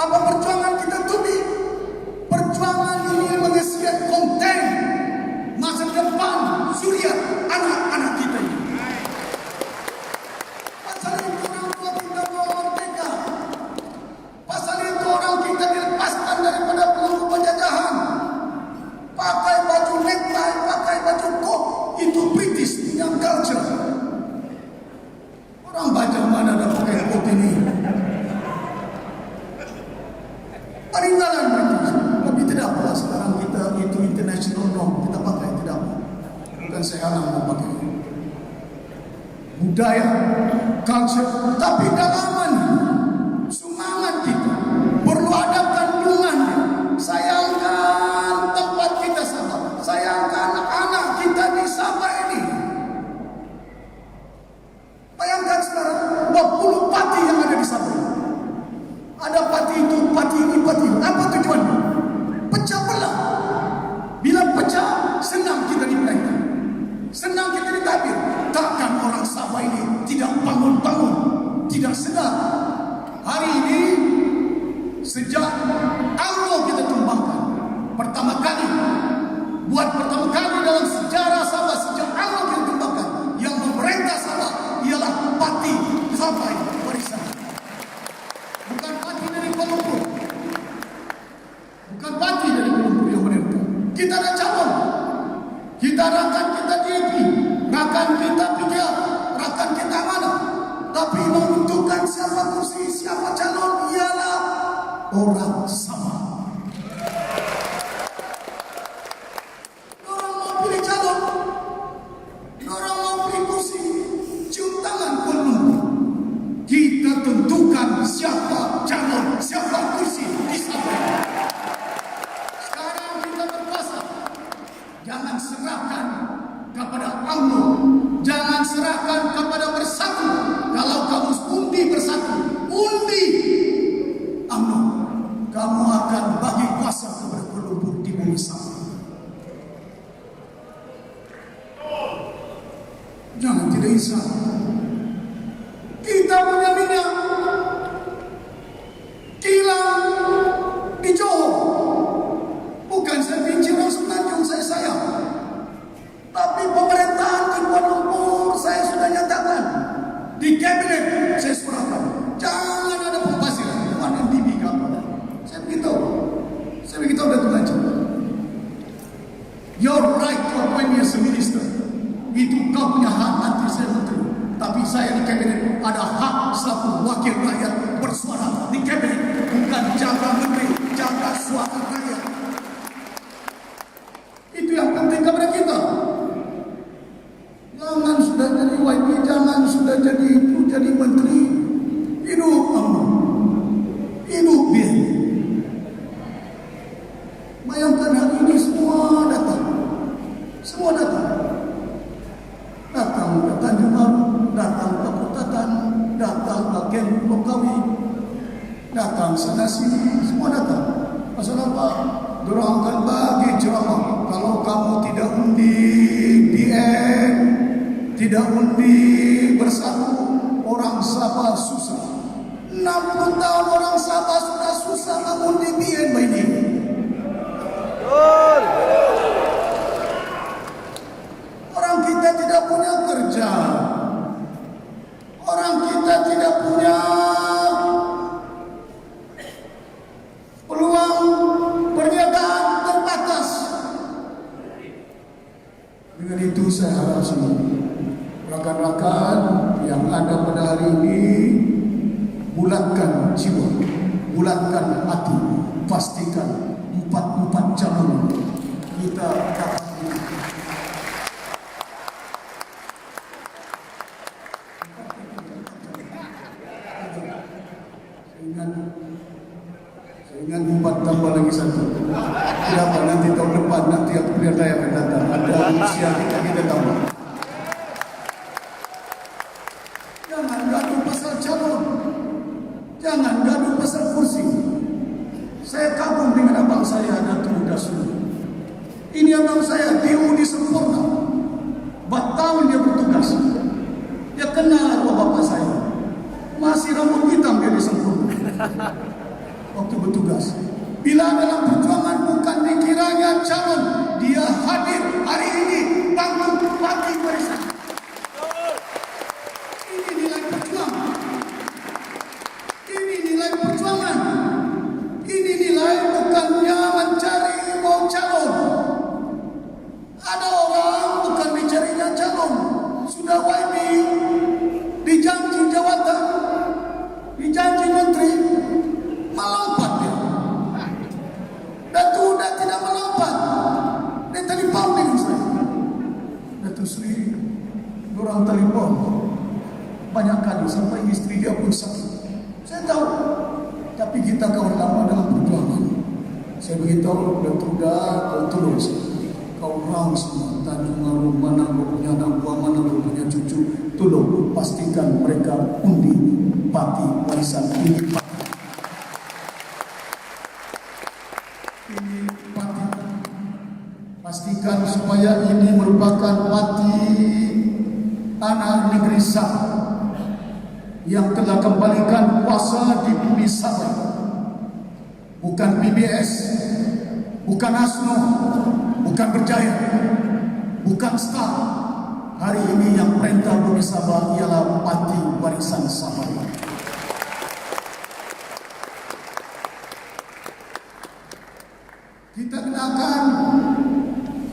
Apa perjuangan kita topi? Perjuangan ini menghasilkan konten masa depan zuriat anak-anak kita ini. Pasal itu orang tua kita mau merdeka. Pasal itu orang kita dilepaskan daripada pelengkap penjajahan. Pakai baju necktie, pakai baju coat, itu British yang culture. Orang baca mana ada pakai coat ini? Peninggalan British. Tapi tidak apa, sekarang kita itu international norm, kita pakai, tidak apa. Bukan saya mau pakai. Budaya, culture, tapi dalaman semangat kita perlu ada kandungannya. Sayangkan tempat kita Sabah, sayangkan anak-anak kita di Sabah ini. buat pertama kali dalam sejarah Sabah sejak awal dikembangkan, yang memerintah Sabah ialah parti sampai warisan. Bukan parti dari Kuala Lumpur. Bukan parti dari Kuala Lumpur yang memerintah. Kita ada calon. Kita rakan kita DAP, rakan kita PKR, rakan kita mana. Tapi menentukan siapa kursi, siapa calon ialah orang Sabah. Orang mau pilih calon, orang mau pilih kursi, cium tangan Kuala Lumpur. Kita tentukan siapa calon, siapa kursi di Sabah. Sekarang kita berkuasa. Jangan serahkan kepada UMNO, jangan serahkan kepada Bersatu. Kalau kamu undi Bersatu, undi UMNO, kamu akan bagi kuasa kepada Kuala Lumpur di bumi Sabah. Jangan tidak insaf. Kita punya minyak kilang di Johor. Bukan saya benci orang Semenanjung, saya sayang. Tapi pemerintahan di Kuala Lumpur saya sudah nyatakan. Di kabinet saya surahkan. Jangan ada pembasiran. Mana NDB ke apa? Saya beritahu Datuk Lancar. Your right to appoint me as a minister. Itu kau punya hak nanti saya menteri. Tapi saya di kabinet ada hak selaku wakil rakyat bersuara di kabinet. Bukan jaga menteri, jaga suara rakyat. Itu yang penting kepada kita. Jangan sudah jadi YB, jangan sudah jadi itu, jadi menteri. Hidup UMNO, hidup BN. Bayangkan hari ini semua datang. Semua datang. Datang ke Tanjung Baru, datang ke Kutatan, datang ke Ken Lokawi, datang sana sini, semua datang. Pasal apa? Dorang akan bagi ceramah. Kalau kamu tidak undi BN, tidak undi Bersatu, orang Sabah susah. 60 tahun orang Sabah sudah susah mengundi BN begini. Orang kita tidak punya kerja. Orang kita tidak punya peluang perniagaan terbatas. Dengan itu saya harap semua rakan-rakan yang ada pada hari ini bulatkan jiwa, bulatkan hati, pastikan 4 calon kita dapat. Saya ingat 4 tambah lagi 1. Kenapa nanti tahun depan nanti aku biar saya akan datang. Ada usia kita tambah. Jangan gaduh pasal calon. Jangan gaduh pasal kursi. Saya kagum dengan abang saya Datuk Dasuri. Ini abang saya diundi sempurna. Bertahun dia bertugas. Dia kenal bapak saya. Masih rambut hitam dia disempurna. Waktu bertugas. Bila dalam perjuangan bukan dikiranya calon, dia hadir hari ini bantu parti warisan. Ini nilai perjuangan. Ini nilai perjuangan. Ini nilai bukannya mencari mau calon. Ada orang bukan mencarinya calon. Sudah YB, dijanji jawatan, dijanji menteri, melompat dia. Datuk dah tidak melompat. Dia telefon dengan saya. Datuk Sri, orang telefon banyak kali sampai istri dia pun sakit. Saya tahu. Tapi kita kawan lama dalam perjuangan. Saya beritahu Datuk dah kau terus. Kau orang semua Tanjung Arum, mana kau punya anak buah, mana kau punya cucu, tolong pastikan mereka undi parti warisan ini. Pastikan supaya ini merupakan parti anak negeri Sabah yang telah kembalikan kuasa di bumi Sabah. Bukan PBS, bukan ASNO, bukan berjalan berjaya, bukan star. Hari ini yang perintah Bumi Sabah ialah Pati Warisan Sabah.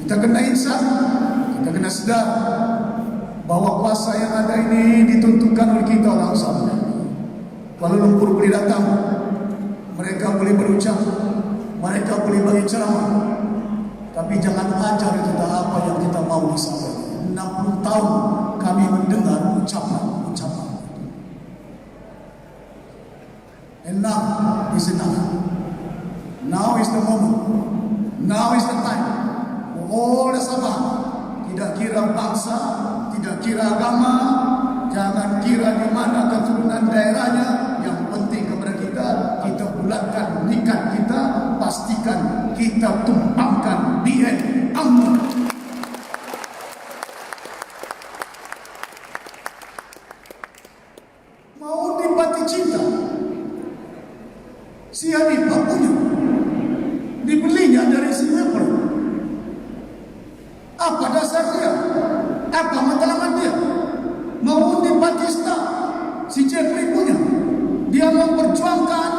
Kita kena insan, kita kena sedar bahwa kuasa yang ada ini ditentukan oleh kita orang Sabah. Kuala Lumpur boleh datang, mereka boleh berucap, mereka boleh bagi ceramah, tapi jangan ajar kita apa yang kita mau di Sabah. 60 tahun kami mendengar ucapan-ucapan. Enough is enough. Now is the moment. Now is the time. Oh, Sabah, tidak kira bangsa, tidak kira agama, jangan kira di mana keturunan daerahnya. Yang penting kepada kita bulatkan niat kita, pastikan kita tumpangkan BN UMNO. Mau dipati cinta, si Hanifah punya, dibelinya dari si Weber. Apa dasar dia? Apa matlamat dia? Mau di Pakistan, si Jeffrey punya. Dia memperjuangkan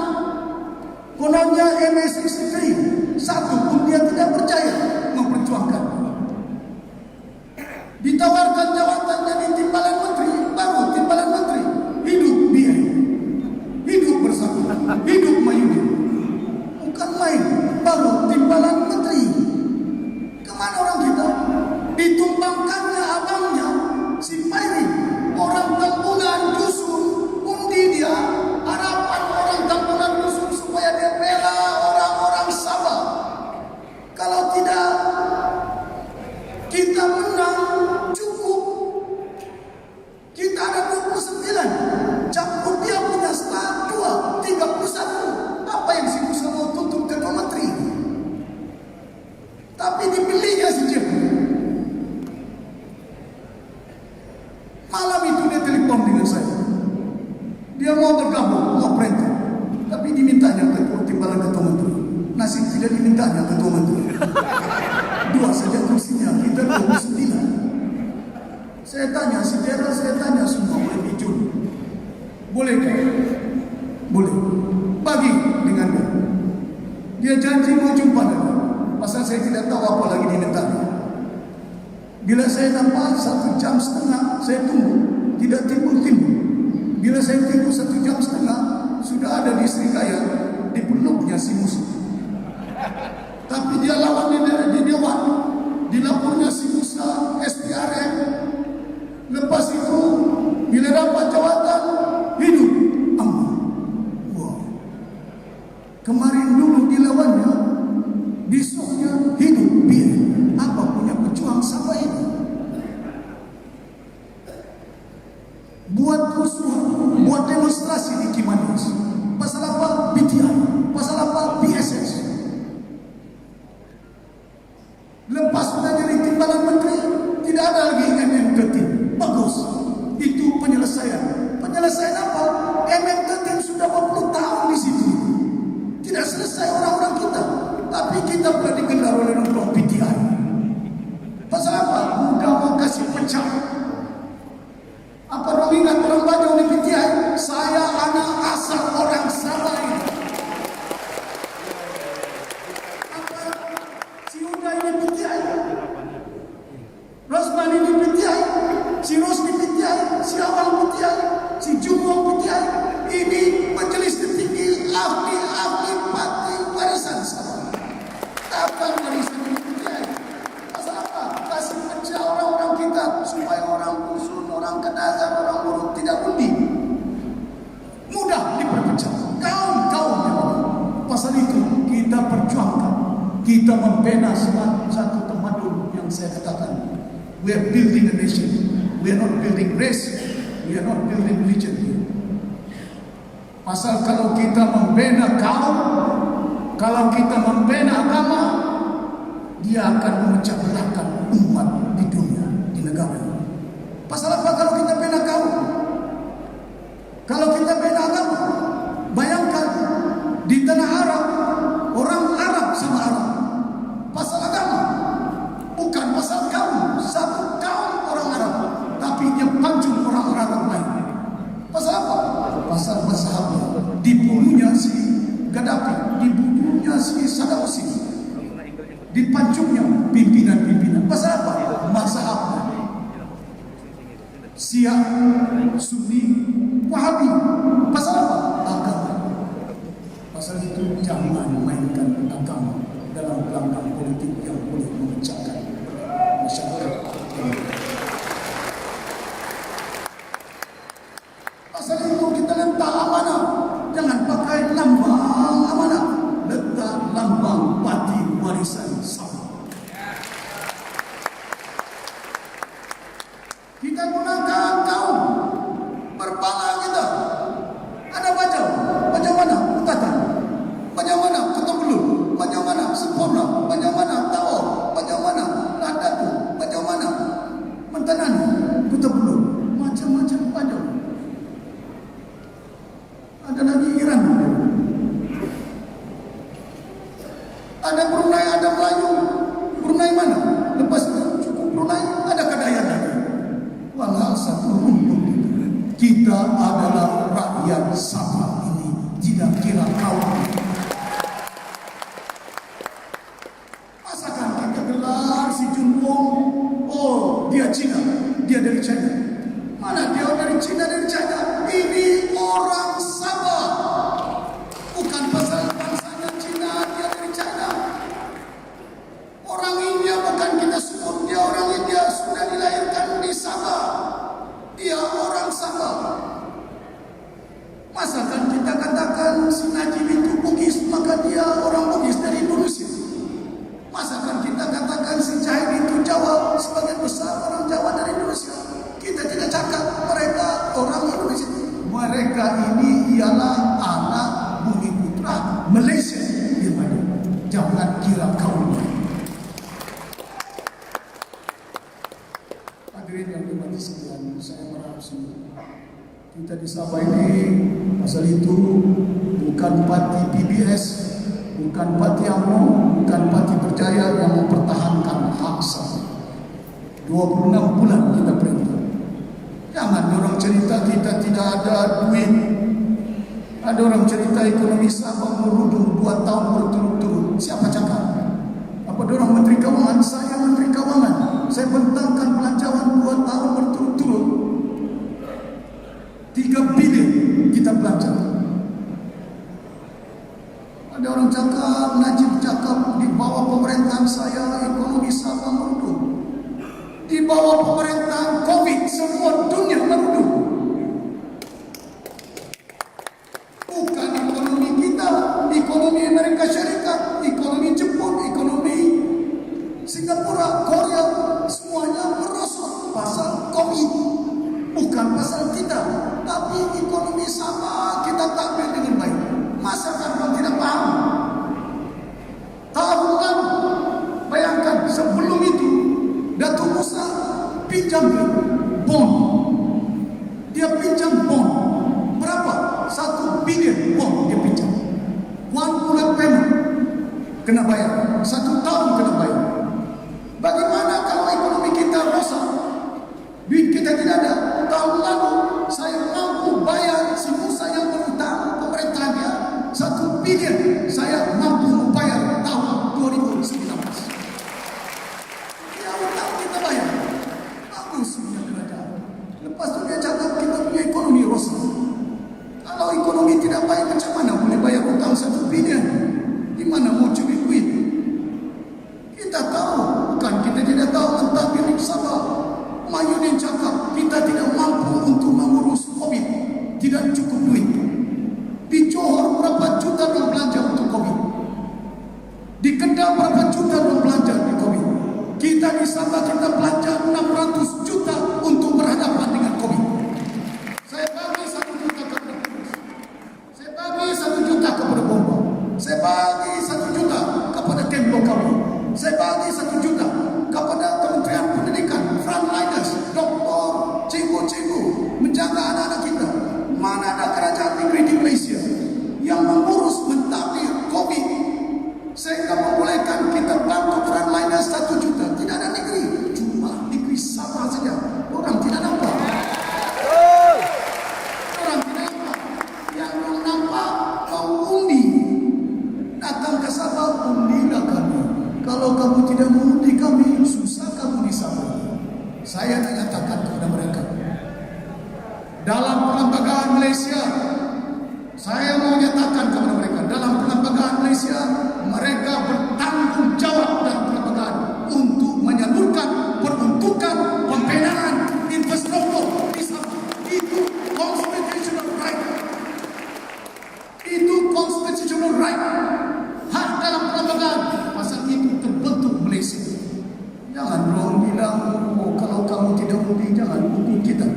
kononnya MA63. Satu pun dia tidak percaya memperjuangkan. Ditawarkan jawatannya di timbalan menteri, baru timbalan menteri. Hidup dia, hidup bersama, hidup Mayudi. Bukan main, baru timbalan menteri. Kemana orang kita? Ditumbangkannya abangnya si Pairi, orang Tambunan dusun, undi dia, harapan orang Tambunan dusun supaya dia bela orang-orang Sabah. Kalau tidak kita menang cukup. Kita ada 29, campur dia punya setengah 2, 31. Apa yang si Musa mau tuntut ketua menteri? Tapi dipilihnya si Jeffrey. Malam itu dia telepon dengan saya. Dia mau bergabung, mau perintah, tapi dimintanya ketua timbalan ketua menteri. Nasib tidak dimintanya ketua menteri. 2 saja kursinya, kita 29. Saya tanya si Daryl, saya tanya semua boleh bijul. Bolehkah? Boleh. Bagi dengan dia. Dia janji mau jumpa dengan. Pasal saya tidak tahu apa lagi dimintanya. Bila saya nampak 1,5 jam, saya tunggu, tidak timbul-timbul. Bila saya tunggu 1,5 jam, sudah ada di Srikaya, di peluknya si musuh. Tapi dia lawan di Dewan, dilapornya si Musa SPRM. Lepas itu, bila dapat jawatan, hidup aman. Wow. Kemarin dulu dilawannya, besoknya hidup biar. Apa punya pejuang Sabah ini? Buat rusuh, buat demonstrasi di Kimanis. Pasal apa? BTI. Pasal apa? BSS. Lepas sudah jadi timbalan menteri, tidak ada lagi MM13. Bagus. Itu penyelesaian. Penyelesaian apa? MM13 sudah 40 tahun di situ. Tidak selesai orang-orang kita. Tapi kita pernah digendar oleh orang BTI. Pasal apa? Mudah mau kasih pecah. Apa orang ingat orang Bajo di BTI? Saya anak asal orang Sabah ini. Apa? Si Uda ini BTI. Rosman ini BTI. Si Ros di BTI. Si Awal BTI. Si Jumbo BTI. Ini majelis tertinggi ahli-ahli Pati Warisan Sabah. Apa warisan ini BTI? Pasal apa? Kasih pecah orang-orang kita supaya orang Dusun, orang Kedazan, orang Urut tidak undi. Mudah diperpecah. Kaum-kaum yang ada. Pasal itu kita perjuangkan. Kita membina satu tamadun yang saya katakan. We are building a nation. We are not building race. We are not building religion. Pasal kalau kita membina kaum, kalau kita membina agama, dia akan memecah belahkan umat di dunia, di negara. Pasal apa kalau kita bina kaum? Kalau kita bina agama, bayangkan di tanah Arab, orang Arab sama Arab. Pasal agama, Syiah, Sunni, Wahabi. Pasal apa? Agama. Pasal itu jangan mainkan agama dalam gelanggang politik yang boleh memecahkan masyarakat. Pasal itu kita letak amanah. Jangan pakai lambang amanah. Letak lambang parti warisan sama. Kita gunakan kaum berbangga kita. Ada macam mana utatan, macam mana ketembelu, macam mana sempurna, macam mana tahu, macam mana ladatu, macam mana mentanani, ketembelu, macam-macam macam. Ada lagi Iran, ada Brunei, ada Melayu. Brunei mana? Lepas itu cukup Brunei, ada Kedayan lagi. Walau satu rumput kita adalah rakyat Sabah ini, tidak kira kaum. Masakan kita gelar si Jun Wong, oh dia Cina, dia dari China. Mana dia dari Cina, dari China? Ini orang Sabah. Bukan pasal bangsanya Cina, dia dari China. Orang India bukan kita sebut dia orang India, sudah dilahirkan di Sabah. Dia orang Sabah. Masakan kita katakan si Najib itu Bugis, maka dia orang Bugis dari Indonesia. Masakan kita katakan si Jahid itu Jawa, sebagian besar orang Jawa dari Indonesia. Kita tidak cakap mereka orang Indonesia. Mereka ini ialah anak bumi putra Malaysia. Di mana? Jangan kira kaum. Hadirin yang dimati sekalian, saya berharap kita di Sabah ini pasal itu bukan parti PBS, bukan parti UMNO, bukan parti Berjaya yang mempertahankan hak Sabah. 26 bulan kita perintah. Jangan orang cerita kita tidak ada duit. Ada orang cerita ekonomi Sabah merudum 2 tahun berturut-turut. Siapa cakap? Apa orang Menteri Keuangan? Saya Menteri Keuangan. Saya bentangkan belanjawan 2 tahun berturut-turut. 3 bilion kita belanja. Ada orang cakap, Najib cakap, di bawah pemerintahan saya ekonomi Sabah merudum. Di bawah pemerintahan COVID semua dunia merudum. Bukan ekonomi kita, ekonomi Amerika Syarikat, ekonomi Jepun, ekonomi Singapura, Korea, semuanya merosot pasal COVID. Bukan pasal kita, tapi ekonomi Sabah kita tampil dengan baik. Masa kan tidak paham? Tahun lalu, bayangkan sebelum itu Datuk Musa pinjam bond. Dia pinjam bond berapa? 1 bilion bond dia pinjam. 1 bulan payment kena bayar, 1 tahun kena bayar. Bagaimana kalau ekonomi kita rosak? Duit kita tidak ada. Tahun lalu saya mampu bayar si Musa yang berhutang pemerintahannya 1 bilion. Saya mampu membayar tahun 2019. Dia hutang kita bayar. Bagus punya kerajaan. Lepas tu dia cakap kita punya ekonomi rosak. Kalau ekonomi tidak baik, macam mana boleh bayar hutang 1 bilion? Di mana mau curi duit? Kita tahu, bukan kita tidak tahu tentang milik Sabah. Mayudin cakap kita tidak mampu untuk mengurus COVID, tidak cukup duit. Di Johor berapa juta orang belanja untuk COVID? Di Kedah berapa juta orang belanja di COVID? Kita di Sabah kita belanja 600 juta untuk berhadapan dengan COVID. Saya bagi 1 juta kepada Purus. Saya bagi 1 juta kepada Bomba. Saya bagi 1 juta kepada Kempo kami. Saya bagi 1 juta kepada Kementerian Pendidikan, frontliners, doktor, cikgu-cikgu, menjaga anak-anak kita. Mana ada kerajaan negeri di Malaysia yang mengurus mentadbir COVID sehingga membolehkan kita bantu frontliners 1 juta. Tidak ada negeri, cuma negeri Sabah saja Malaysia, saya mau nyatakan kepada mereka, dalam perlembagaan Malaysia, mereka bertanggung jawab dalam perlembagaan untuk menyalurkan peruntukan pembinaan infrastruktur di Sabah. Itu constitutional right. Itu constitutional right. Hak dalam perlembagaan. Pasal itu terbentuk Malaysia. Jangan orang bilang, oh kalau kamu tidak undi, jangan hukum kita.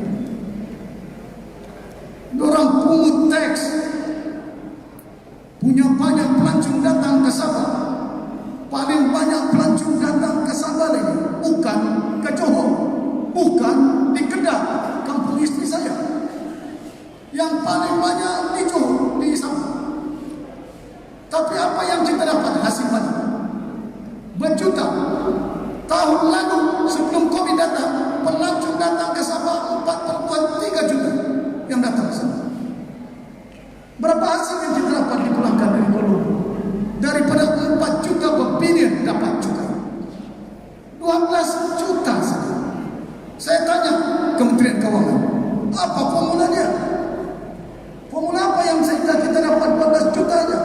Orang pungut teks, punya banyak pelancong datang ke Sabah. Paling banyak pelancong datang ke Sabah lagi, bukan ke Johor, bukan di Kedah, kampung istri saya. Yang paling banyak di Johor, di Sabah. Tapi apa yang kita dapat hasil mana? Berjuta. Tahun lalu sebelum Covid datang, pelancong datang ke Sabah 4,3 juta yang datang ke sana. Berapa hasil yang kita dapat dipulangkan dari Kuala Lumpur? Daripada 4 juta berbilion dapat juga 12 juta saja. Saya tanya Kementerian Keuangan, apa formulanya? Formula apa yang kita dapat 12 juta saja?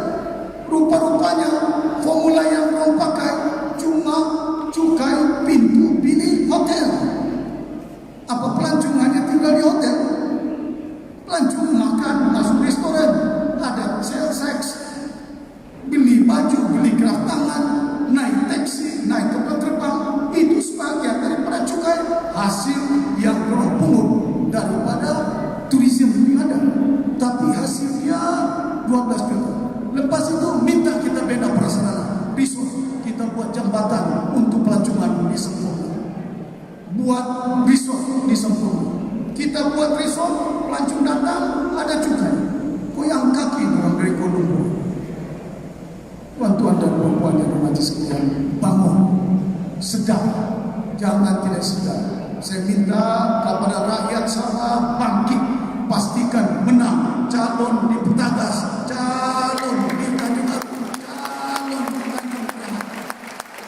Rupa-rupanya formula yang orang pakai cuma cukai pintu bilik hotel. Apa pelancong hanya tinggal di hotel? Pelancong makan, masuk restoran, ada seks, beli baju, beli gerak tangan, naik taksi, naik kapal terbang. Itu sebagian daripada cukai hasil yang orang pungut daripada turisme yang ada. Tapi hasilnya 12 juta. Lepas itu minta kita bina prasarana, resort, kita buat jambatan untuk pelancongan di Sempurna. Buat resort di Sempurna. Kita buat resort, pelancong datang, ada cukai. Goyang kaki orang dari Kuala Lumpur. Tuan-tuan dan puan-puan yang bermati sekalian, bangun, sedar, jangan tidak sedar. Saya minta kepada rakyat Sabah bangkit, pastikan menang calon di Petagas, calon di Tanjung Agung, calon di Tanjung Perak.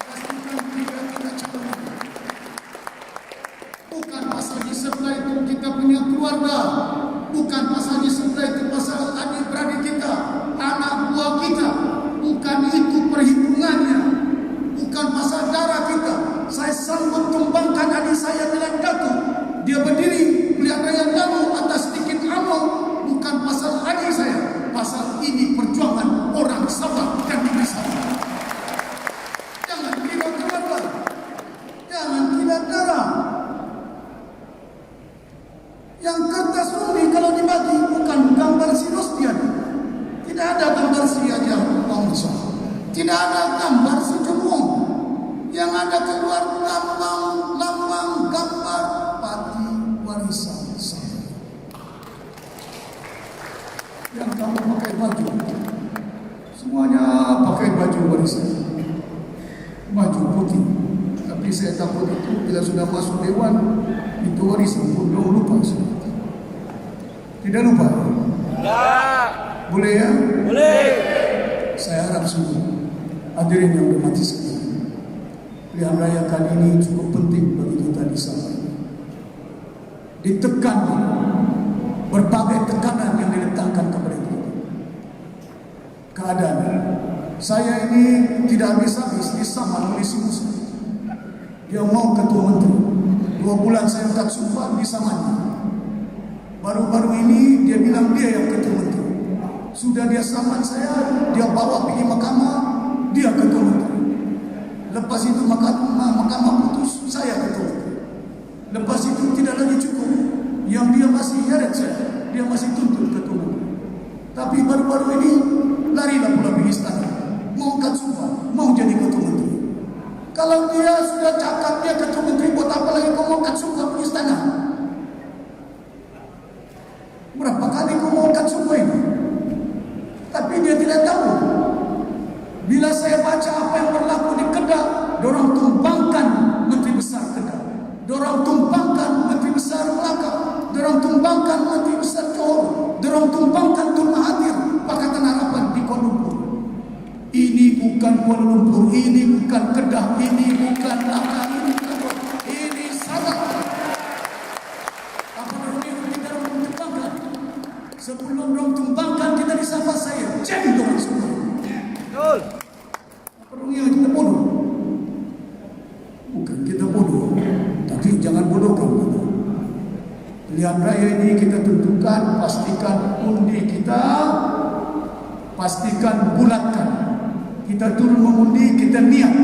Pastikan tidak calon. Bukan pasal di sebelah itu kita punya keluarga, bukan pasal di sebelah itu pasal adik-beradik kita, anak buah kita, bukan itu perhitungannya, bukan pasal darah kita. Saya sanggup tumbangkan adik saya dengan Datuk, dia berdiri melihat yang lalu atas sedikit amal, bukan pasal adik saya, pasal ini perjuangan orang Sabah dan negeri Sabah. Jangan kira keluarga, jangan kira darah. Yang kertas undi kalau dibagi bukan gambar si Rostian, tidak ada gambar si Ajar Bangsa, tidak ada gambar si Jepung, yang ada keluar lambang gambar pati warisan saya. Yang kamu pakai baju, semuanya pakai baju warisan, baju putih. Tapi saya takut itu bila sudah masuk dewan, itu warisan pun lupa sudah. Tidak lupa? Tidak. Boleh ya? Boleh. Saya harap sungguh hadirin yang bermati sekalian, pilihan raya kali ini cukup penting bagi kita di Sabah. Ditekan berbagai tekanan yang diletakkan kepada kita. Keadaan saya ini tidak habis-habis disamar oleh si Musa. Dia mau ketua menteri. 2 bulan saya tak sumpah disamanya. Baru-baru ini dia bilang dia yang ketua menteri. Sudah dia saman saya, dia bawa pergi mahkamah, dia ketua menteri. Lepas itu mahkamah putus, saya ketua menteri. Lepas itu tidak lagi cukup, yang dia masih heret saya, dia masih tuntut ketua menteri. Tapi baru-baru ini larilah pula pergi istana, mau angkat sumpah, mau jadi ketua menteri. Kalau dia sudah cakap dia ketua menteri, buat apa lagi kau mau angkat sumpah pergi istana? Berapa kali kau mau angkat sumpah ini? Tapi dia tidak tahu. Bila saya baca apa yang berlaku di Kedah, dorang tumpangkan Menteri Besar Kedah, dorang tumpangkan Menteri Besar Melaka, dorang tumpangkan Menteri Besar Johor, dorang tumpangkan Tun Mahathir, Pakatan Harapan di Kuala Lumpur. Ini bukan Kuala Lumpur, ini bukan Kedah, ini bukan Melaka, ini bukan Johor, ini Sabah. bodoh, tapi jangan bodohkan kita. Pilihan raya ini kita tentukan, pastikan undi kita, pastikan bulatkan. Kita turun mengundi, kita niat,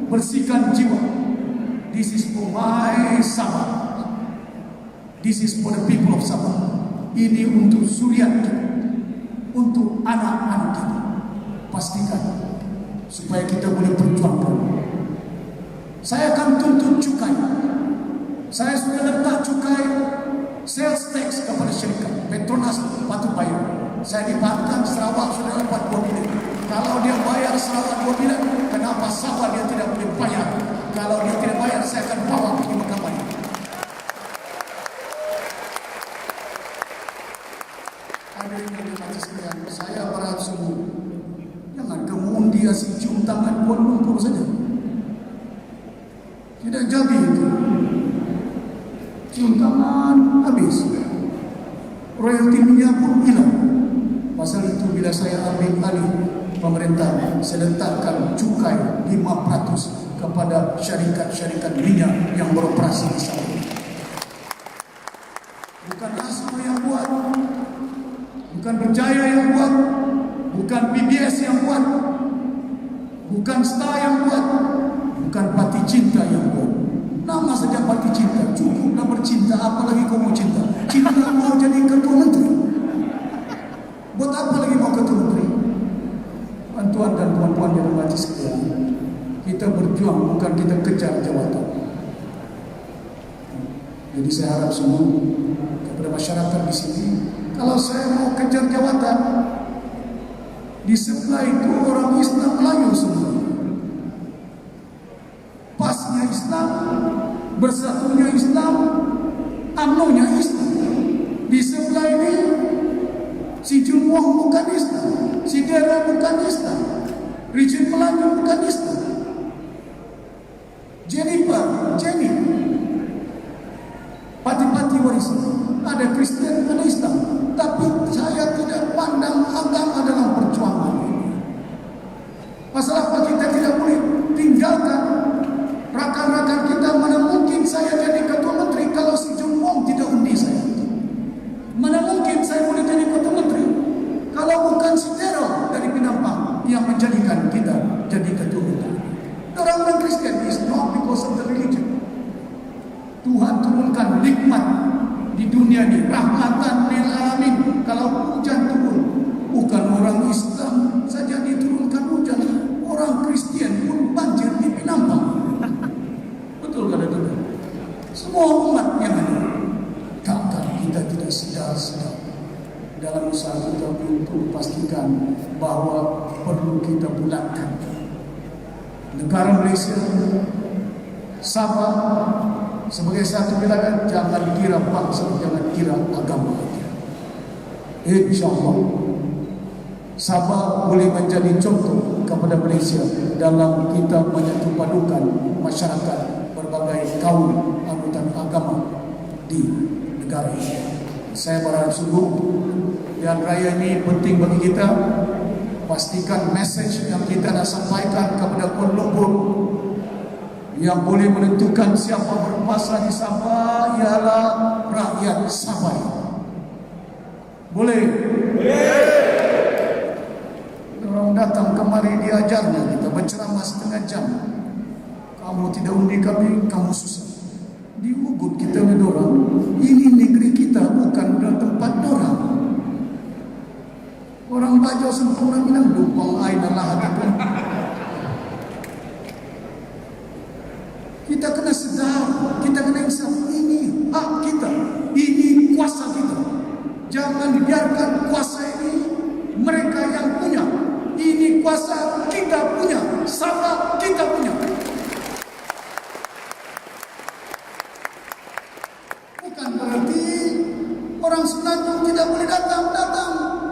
bersihkan jiwa. This is for my Sabah. This is for the people of Sabah. Ini untuk suriat kita, untuk anak-anak kita. Pastikan supaya kita boleh perjuangkan. Saya akan tuntut cukai. Saya sudah letak cukai sales tax kepada syarikat. Petronas patut bayar. Saya dipahatkan Sarawak sudah dapat 2 bilion. Kalau dia bayar Sarawak 2 bilion, kenapa Sabah dia tidak boleh bayar? Kalau dia tidak bayar, saya akan bawa pergi mahkamah. Hadirin yang dirahmati sekalian, saya berharap semua jangan kemudian si cium tangan Kuala Lumpur saja. Tidak jadi itu. Cium tangan habis. Royalti minyak pun hilang. Pasal itu bila saya ambil alih pemerintah, saya letakkan cukai 5% kepada syarikat-syarikat minyak yang beroperasi di sana. Bukan Asma yang buat, bukan Berjaya yang buat, bukan PBS yang buat, bukan Star yang buat, bukan Parti Cinta yang buat. Nama saja Parti Cinta, cukuplah bercinta, apalagi kau mau cinta. Cinta mau jadi ketua menteri. Buat apa lagi mau ketua menteri? Tuan dan puan-puan yang dirahmati sekalian, kita berjuang bukan kita kejar jawatan. Jadi saya harap semua kepada masyarakat di sini, kalau saya mau kejar jawatan, di sebelah itu orang Islam Melayu semua. Pasnya Islam, bersatunya Islam, UMNO-nya Islam. Di sebelah ini si Jumwong bukan Islam, si Dera bukan Islam, Region Melayu bukan Islam, Jennifer, Jenny, parti-parti warisan, ada Kristen, ada Islam. Tapi saya tidak pandang agama dalam perjuangan ini. Pasal apa kita tidak boleh tinggalkan rakan-rakan kita? Mana mungkin saya jadi ketua menteri kalau si Jumwong tidak undi saya? Mana mungkin saya boleh jadi ketua menteri kalau bukan si Dero dari Penampang yang menjadikan kita jadi ketua menteri? Orang-orang Kristen is not because of the religion. Tuhan turunkan nikmat di dunia ini, rahmatan lil alamin. Kalau hujan turun, bukan orang Islam saja diturunkan hujan, orang Kristen pun banjir di Penampang. Betul kan itu? Semua umat yang ada. Takkan kita tidak sedar-sedar dalam usaha kita untuk pastikan bahawa perlu kita bulatkan negara Malaysia, Sabah sebagai satu wilayah. Jangan kira bangsa, jangan kira agama. InsyaAllah Sabah boleh menjadi contoh kepada Malaysia dalam kita menyatupadukan masyarakat berbagai kaum anggota agama di negara ini. Saya berharap sungguh pilihan raya ini penting bagi kita. Pastikan message yang kita nak sampaikan kepada Kuala Lumpur yang boleh menentukan siapa berkuasa di Sabah ialah rakyat Sabah. Boleh? Orang datang kemari diajarnya kita berceramah setengah jam. Kamu tidak undi kami, kamu susah. Diugut kita dengan orang. Ini negeri kita, bukan tempat orang. Orang Bajo sempurna bilang dumpang air Allah hati. Kita kena sedar, kita kena insaf. Ini hak kita, ini kuasa kita. Jangan biarkan kuasa ini mereka yang punya. Ini kuasa kita punya, Sabah kita punya. Bukan berarti orang Semenanjung tidak boleh datang.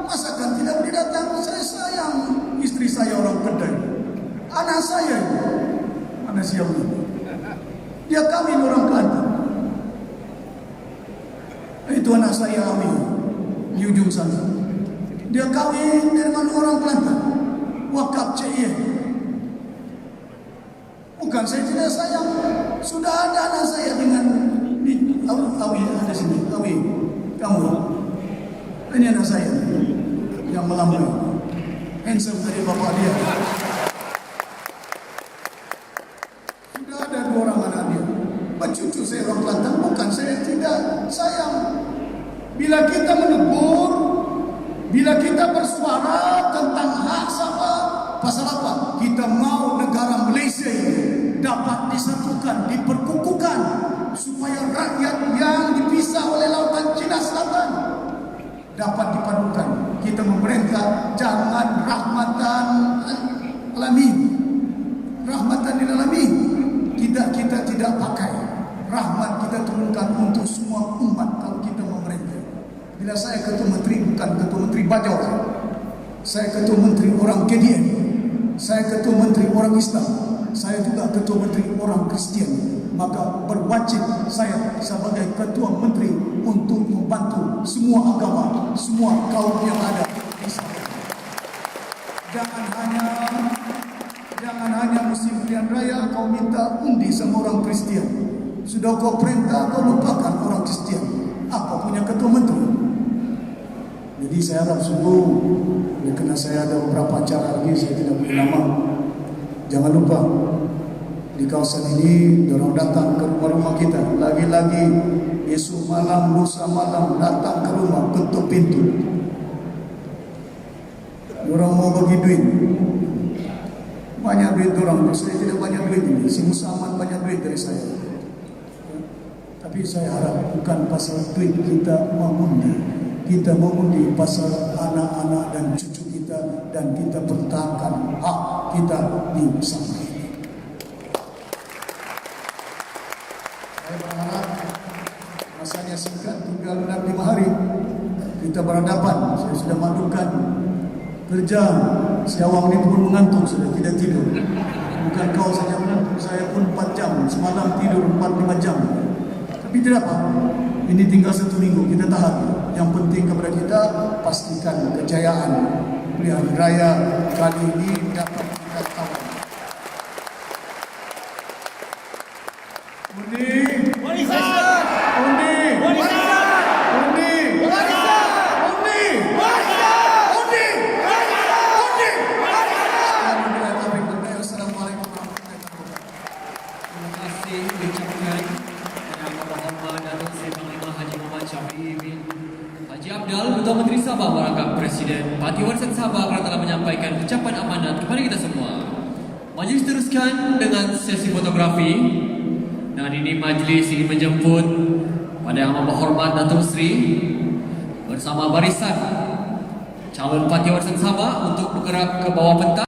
Masakan tidak boleh datang? Saya sayang istri saya orang Kedai, anak saya mana siapa ini? Dia kawin orang Kelantan. Itu anak saya Ami di ujung sana. Dia kawin dengan orang Kelantan, wakaf CIE. Bukan saya tidak sayang. ini anak saya yang melampaui. Handsome dari bapak dia. Sudah ada 2 orang anak dia. Cucu saya orang Kelantan, bukan saya tidak sayang. Bila kita menegur, bila kita bersuara tentang hak sama, pasal apa? Kita mau negara Malaysia ini dapat disatukan, diperkukuhkan, supaya rakyat yang dipisah oleh lautan Cina Selatan dapat dipadukan. Kita memerintah jangan rahmatan alamin, rahmatan lil alamin. Kita tidak pakai rahmat, kita turunkan untuk semua umat kalau kita memerintah. Bila saya ketua menteri, bukan ketua menteri Bajau, saya ketua menteri orang KDN, saya ketua menteri orang Islam, saya juga ketua menteri orang Kristian, maka berwajib saya sebagai ketua menteri untuk membantu semua agama, semua kaum yang ada di sana. Jangan hanya musim pilihan raya kau minta undi sama orang Kristian. Sudah kau perintah, kau lupakan orang Kristian. Apa punya ketua menteri? Jadi saya harap sungguh, kerana saya ada beberapa acara lagi, saya tidak boleh lama. Jangan lupa, di kawasan ini, dorang datang ke rumah-rumah kita. Lagi-lagi, esok malam, lusa malam, datang ke rumah, ketuk pintu. Dorang mau bagi duit. Banyak duit dorang, saya tidak banyak duit ini. Si Musaman banyak duit dari saya. Tapi saya harap bukan pasal duit kita mengundi. Kita mengundi pasal anak-anak dan cucu kita, dan kita pertahankan hak kita di bersama ini. Saya berharap masanya singkat, tinggal 5 hari kita berhadapan. Saya sudah maklumkan kerja si awam ini pun mengantuk, sudah tidak tidur. Bukan kau saja mengantuk, saya pun 4 jam semalam tidur 4-5 jam. Tapi tidak apa, ini tinggal 1 minggu, kita tahan. Yang penting kepada kita, pastikan kejayaan pilihan raya kali ini dapat kita kawal. Undi warisan, undi warisan, undi warisan, undi warisan, undi warisan, undi warisan. Assalamualaikum warahmatullahi wabarakatuh. Terima kasih diucapkan Yang Berhormat Datuk Seri Panglima Haji Muhammad Syafiee bin Haji Abdal, Ketua Menteri Sabah Merangkap Presiden Parti Warisan Sabah, kerana telah menyampaikan ucapan amanat kepada kita semua. Majlis teruskan dengan sesi fotografi. Dan ini majlis ingin menjemput pada Yang Berhormat Datuk Seri bersama barisan calon Parti Warisan Sabah untuk bergerak ke bawah pentas.